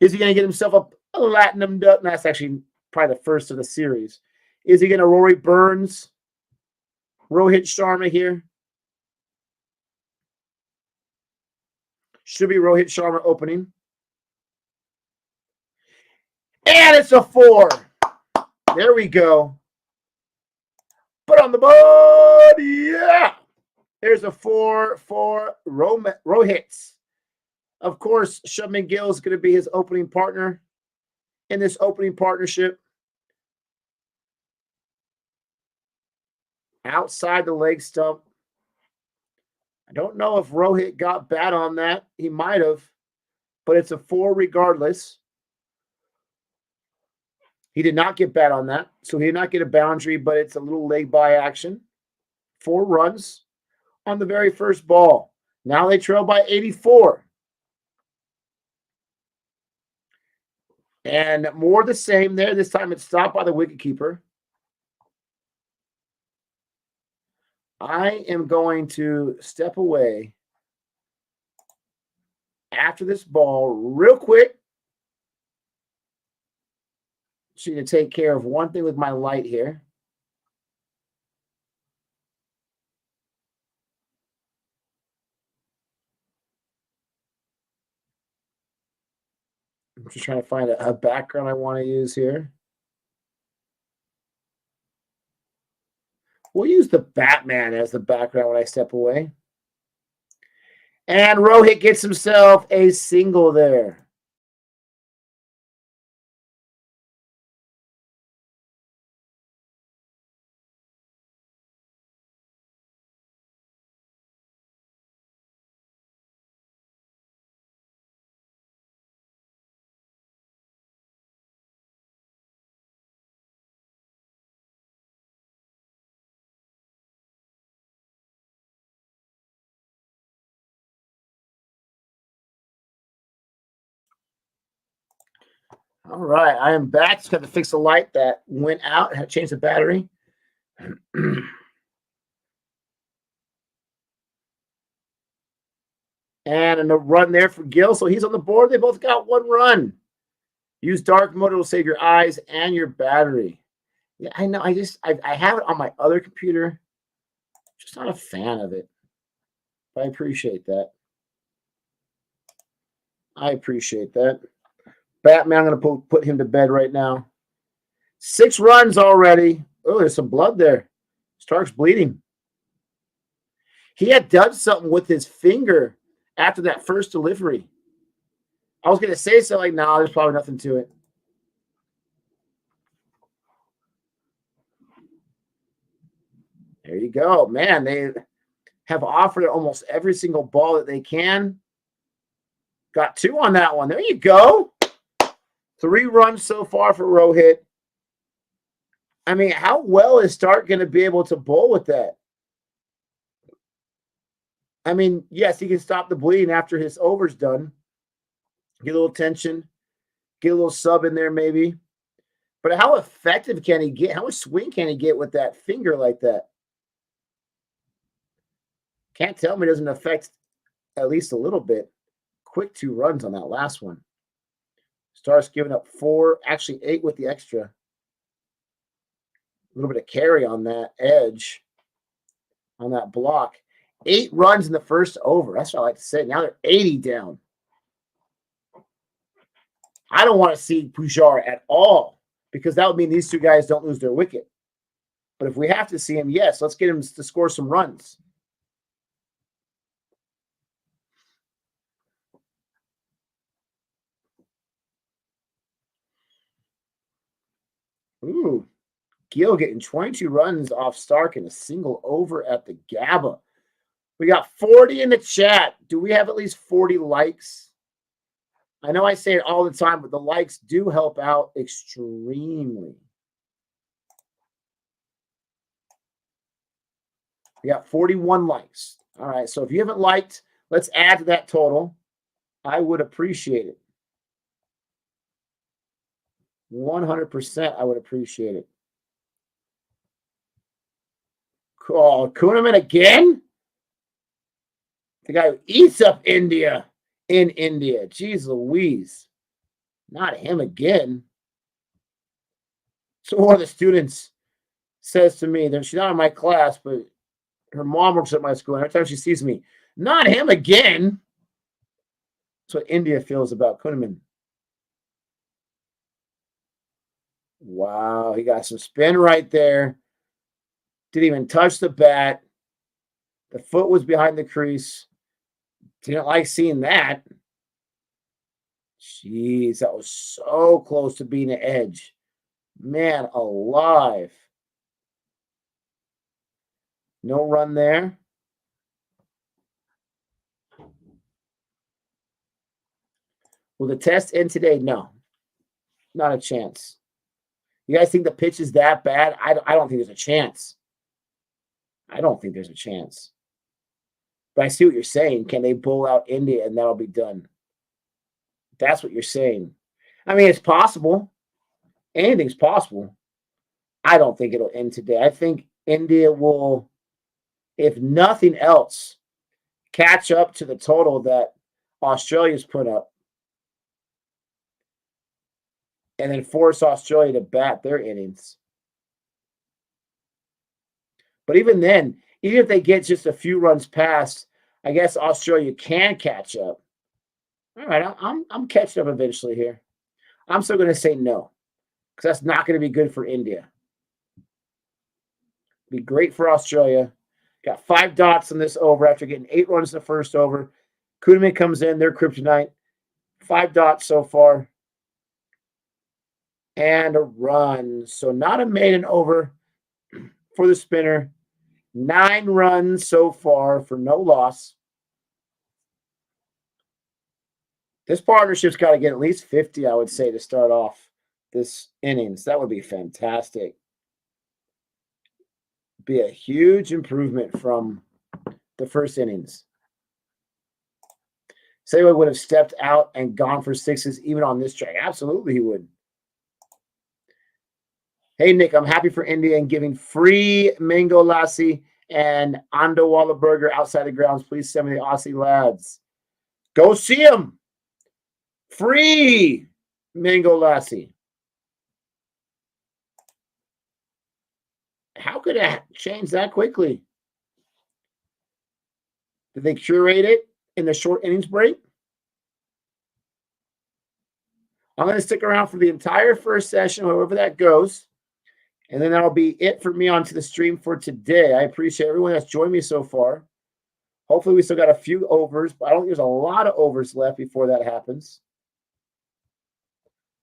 Is he going to get himself a Platinum Duck? That's actually probably the first of the series. Is he going to Rory Burns? Rohit Sharma here. Should be Rohit Sharma opening. And it's a 4. There we go. Put on the board. Yeah. There's a 4 for Rohit. Of course, Shubman Gill is going to be his opening partner in this opening partnership. Outside the leg stump. I don't know if Rohit got bat on that. He might have, but it's a 4 regardless. He did not get bat on that, so he did not get a boundary, but it's a little leg by action. 4 runs on the very first ball. Now they trail by 84. And more the same there. This time it's stopped by the wicketkeeper. I am going to step away after this ball real quick. So to take care of one thing with my light here. I'm just trying to find a background I want to use here. We'll use the Batman as the background when I step away. And Rohit gets himself a single there. All right, I am back. Just got to fix the light that went out. I had to change the battery. And a run there for Gill. So he's on the board. They both got 1 run. Use dark mode. It will save your eyes and your battery. Yeah, I know. I have it on my other computer. Just not a fan of it. But I appreciate that. I appreciate that. Batman, I'm going to put him to bed right now. 6 runs already. Oh, there's some blood there. Stark's bleeding. He had done something with his finger after that first delivery. I was going to say something like, no, there's probably nothing to it. There you go. Man, they have offered almost every single ball that they can. Got 2 on that one. There you go. 3 runs so far for Rohit. I mean, how well is Stark going to be able to bowl with that? I mean, yes, he can stop the bleeding after his over's done. Get a little tension. Get a little sub in there maybe. But how effective can he get? How much swing can he get with that finger like that? Can't tell me it doesn't affect at least a little bit. Quick 2 runs on that last one. Stark's giving up 4, actually 8 with the extra. A little bit of carry on that edge, on that block. 8 runs in the first over. That's what I like to say. Now they're 80 down. I don't want to see Pujara at all because that would mean these 2 guys don't lose their wicket. But if we have to see him, yes, let's get him to score some runs. Ooh, Gill getting 22 runs off Stark in a single over at the GABA. We got 40 in the chat. Do we have at least 40 likes? I know I say it all the time, but the likes do help out extremely. We got 41 likes. All right, so if you haven't liked, let's add to that total. I would appreciate it. 100%, I would appreciate it. Cool. Kuhneman again? The guy who eats up India in India. Jeez Louise. Not him again. So one of the students says to me, that she's not in my class, but her mom works at my school. And every time she sees me, not him again. That's what India feels about Kuhneman. Wow, he got some spin right there. Didn't even touch the bat. The foot was behind the crease. Didn't like seeing that. Jeez, that was so close to being an edge. Man alive. No run there. Will the test end today? No. Not a chance. You guys think the pitch is that bad? I don't think there's a chance. I don't think there's a chance. But I see what you're saying. Can they bowl out India and that'll be done? That's what you're saying. I mean, it's possible. Anything's possible. I don't think it'll end today. I think India will, if nothing else, catch up to the total that Australia's put up and then force Australia to bat their innings. But even then, even if they get just a few runs past, I guess Australia can catch up. All right, I'm catching up eventually here. I'm still going to say no because that's not going to be good for India. Be great for Australia. Got 5 dots in this over after getting 8 runs in the first over. Kuhlman comes in, their kryptonite. 5 dots so far. And a run. So not a maiden over for the spinner. 9 runs so far for no loss. This partnership's got to get at least 50, I would say, to start off this innings. That would be fantastic. Be a huge improvement from the first innings. Sayway would have stepped out and gone for 6s even on this track. Absolutely, he would. Hey, Nick, I'm happy for India and giving free mango lassi and Ando Walla burger outside the grounds. Please send me the Aussie lads. Go see them. Free mango lassi. How could it change that quickly? Did they curate it in the short innings break? I'm going to stick around for the entire first session, however that goes. And then that'll be it for me onto the stream for today. I appreciate everyone that's joined me so far. Hopefully we still got a few overs, but I don't think there's a lot of overs left before that happens.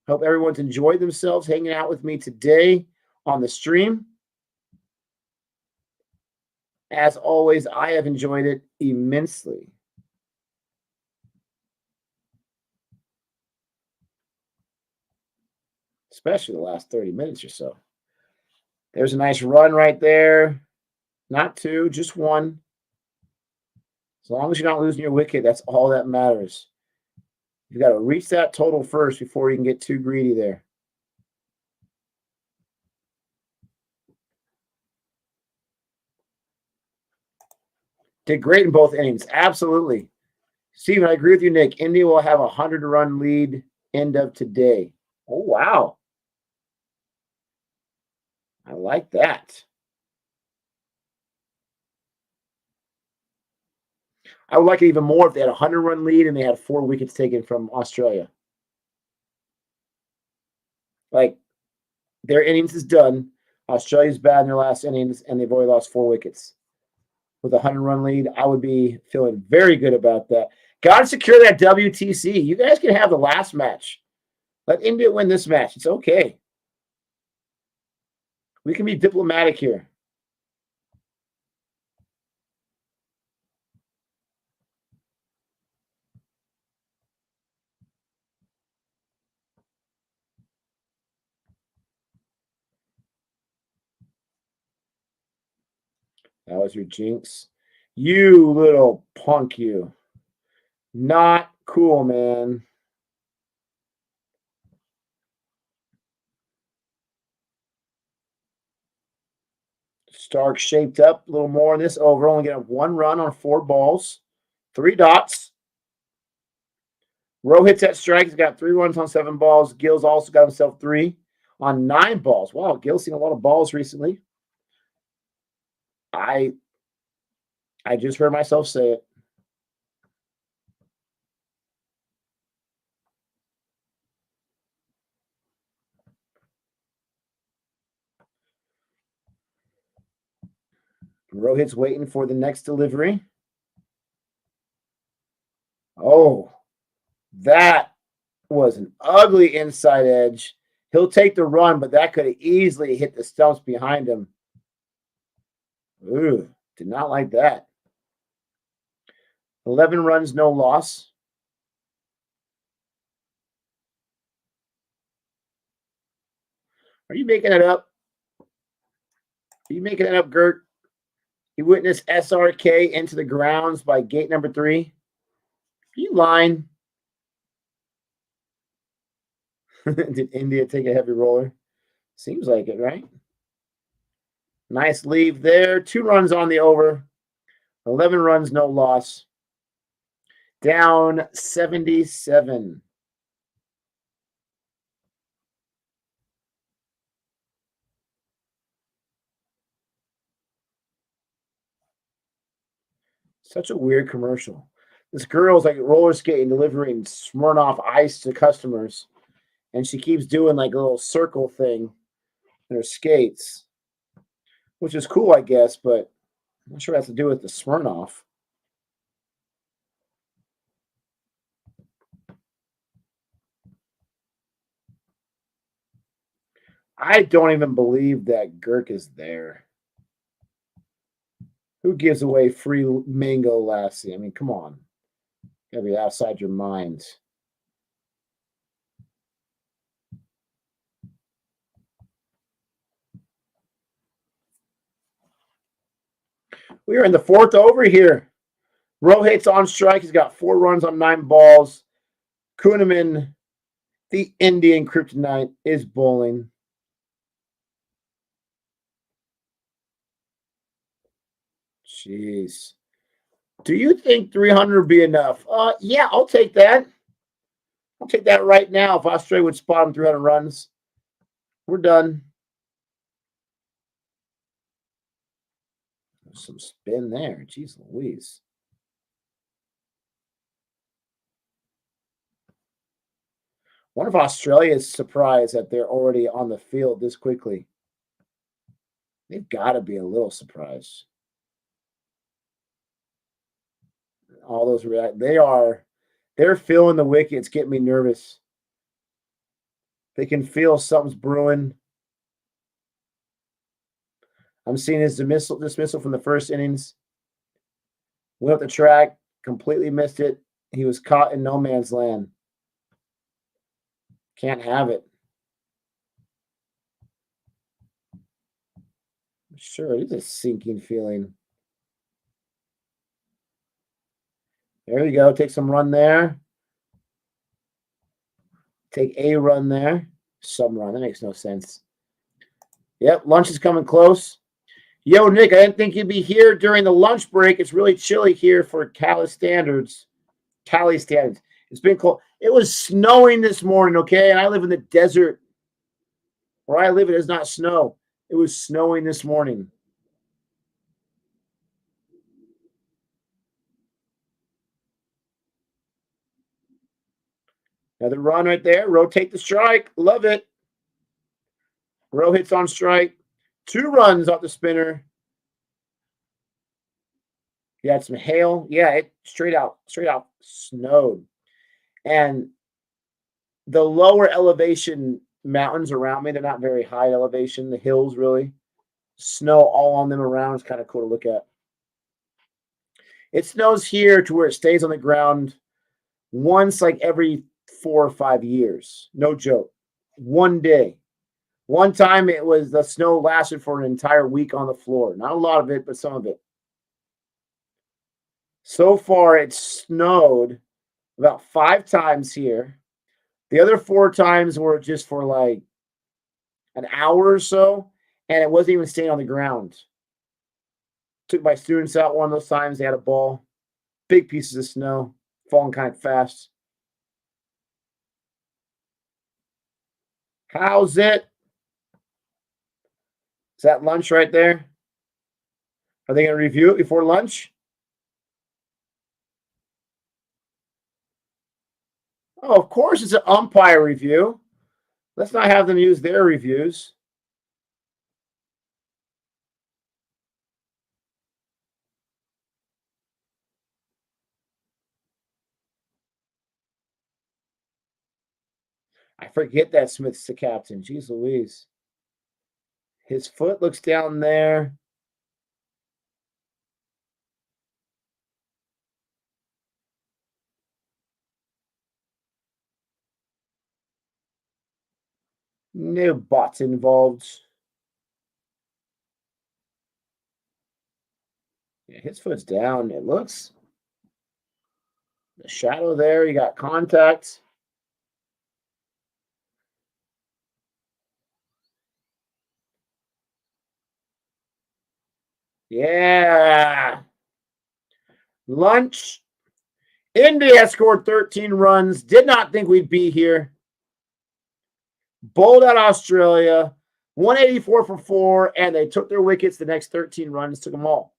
Hope everyone's enjoyed themselves hanging out with me today on the stream. As always, I have enjoyed it immensely. Especially the last 30 minutes or so. There's a nice run right there. Not 2, just 1. As long as you're not losing your wicket, that's all that matters. You've got to reach that total first before you can get too greedy there. Did great in both innings. Absolutely. Steven, I agree with you, Nick. India will have a 100-run lead end of today. Oh, wow. I like that. I would like it even more if they had a 100-run lead and they had 4 wickets taken from Australia. Like, their innings is done. Australia's bad in their last innings, and they've only lost 4 wickets. With a 100-run lead, I would be feeling very good about that. Got to secure that WTC. You guys can have the last match. Let India win this match. It's okay. We can be diplomatic here. That was your jinx. You little punk, you. Not cool, man. Stark shaped up a little more in this over. Only getting 1 run on 4 balls. 3 dots. Rohit's at strike. He's got 3 runs on 7 balls. Gill's also got himself 3 on 9 balls. Wow, Gill's seen a lot of balls recently. I just heard myself say it. Rohit's waiting for the next delivery. Oh, that was an ugly inside edge. He'll take the run, but that could have easily hit the stumps behind him. Ooh, did not like that. 11 runs, no loss. Are you making it up? Are you making it up, Gert? He witnessed SRK into the grounds by gate number 3. Are you lying? Did India take a heavy roller? Seems like it, right? Nice leave there. 2 runs on the over. 11 runs, no loss. Down 77. Such a weird commercial. This girl's like roller skating, delivering Smirnoff Ice to customers, and she keeps doing like a little circle thing in her skates, which is cool, I guess, but I'm not sure what it has to do with the Smirnoff. I don't even believe that Girk is there. Who gives away free mango lassie? I mean, come on. Gotta be outside your mind. We are in the 4th over here. Rohit's on strike. He's got 4 runs on 9 balls. Kuhneman, the Indian kryptonite, is bowling. Jeez. Do you think 300 would be enough? Yeah, I'll take that. I'll take that right now if Australia would spot him 300 runs. We're done. Some spin there. Jeez Louise. One of Australia's surprised that they're already on the field this quickly. They've got to be a little surprised. All those they're feeling the wickets, getting me nervous. They can feel something's brewing. I'm seeing his dismissal from the first innings. Went up the track, completely missed it. He was caught in no man's land. Can't have it. Sure, it is a sinking feeling. There you go. Take some run there. Take a run there. Some run. That makes no sense. Yep, lunch is coming close. Yo, Nick, I didn't think you'd be here during the lunch break. It's really chilly here for Cali standards. It's been cold. It was snowing this morning, okay? And I live in the desert. Where I live, it does not snow. It was snowing this morning. Another run right there. Rotate the strike. Love it. Hits on strike. 2 runs off the spinner. You had some hail. Yeah, it straight out snowed. And the lower elevation mountains around me, they're not very high elevation. The hills really. Snow all on them around. It's kind of cool to look at. It snows here to where it stays on the ground once like every 4 or 5 years. No joke. One day. One time the snow lasted for an entire week on the floor. Not a lot of it, but some of it. So far, it snowed about 5 times here. The other 4 times were just for like an hour or so, and it wasn't even staying on the ground. Took my students out one of those times. They had a ball. Big pieces of snow, falling kind of fast. How's it? Is that lunch right there? Are they going to review it before lunch? Oh, of course it's an umpire review. Let's not have them use their reviews. I forget that Smith's the captain. Jeez Louise. His foot looks down there. No bots involved. Yeah, his foot's down. It looks the shadow there. You got contact. Yeah. Lunch. India scored 13 runs. Did not think we'd be here. Bowled out Australia. 184 for 4, and they took their wickets. The next 13 runs took them all.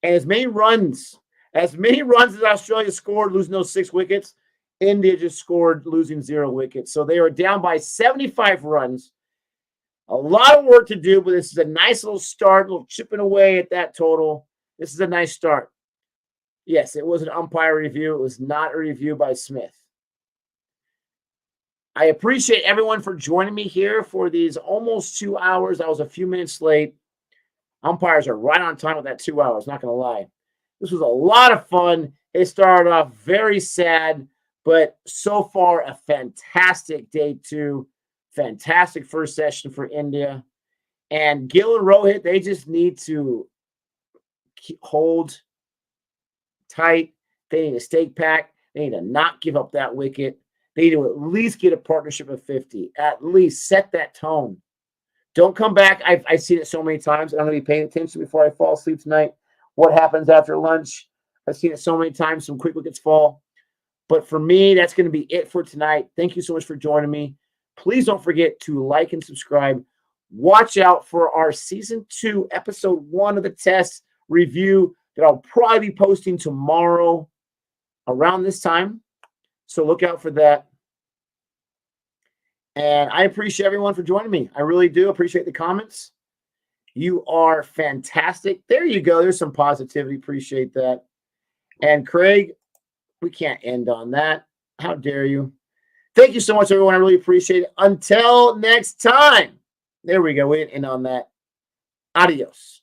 And as many runs as Australia scored, losing those 6 wickets, India just scored, losing 0 wickets. So they are down by 75 runs. A lot of work to do, but this is a nice little start, a little chipping away at that total. This is a nice start. Yes, it was an umpire review. It was not a review by Smith. I appreciate everyone for joining me here for these almost 2 hours. I was a few minutes late. Umpires are right on time with that 2 hours, not going to lie. This was a lot of fun. It started off very sad, but so far a fantastic day 2. Fantastic first session for India. And Gill and Rohit, they just need to hold tight. They need a stake pack. They need to not give up that wicket. They need to at least get a partnership of 50. At least set that tone. Don't come back. I've seen it so many times, and I'm going to be paying attention before I fall asleep tonight. What happens after lunch? I've seen it so many times. Some quick wickets fall. But for me, that's going to be it for tonight. Thank you so much for joining me. Please don't forget to like and subscribe. Watch out for our Season 2, Episode 1 of the test review that I'll probably be posting tomorrow around this time. So look out for that. And I appreciate everyone for joining me. I really do appreciate the comments. You are fantastic. There you go. There's some positivity. Appreciate that. And Craig, we can't end on that. How dare you? Thank you so much, everyone. I really appreciate it. Until next time. There we go. We didn't end on that. Adios.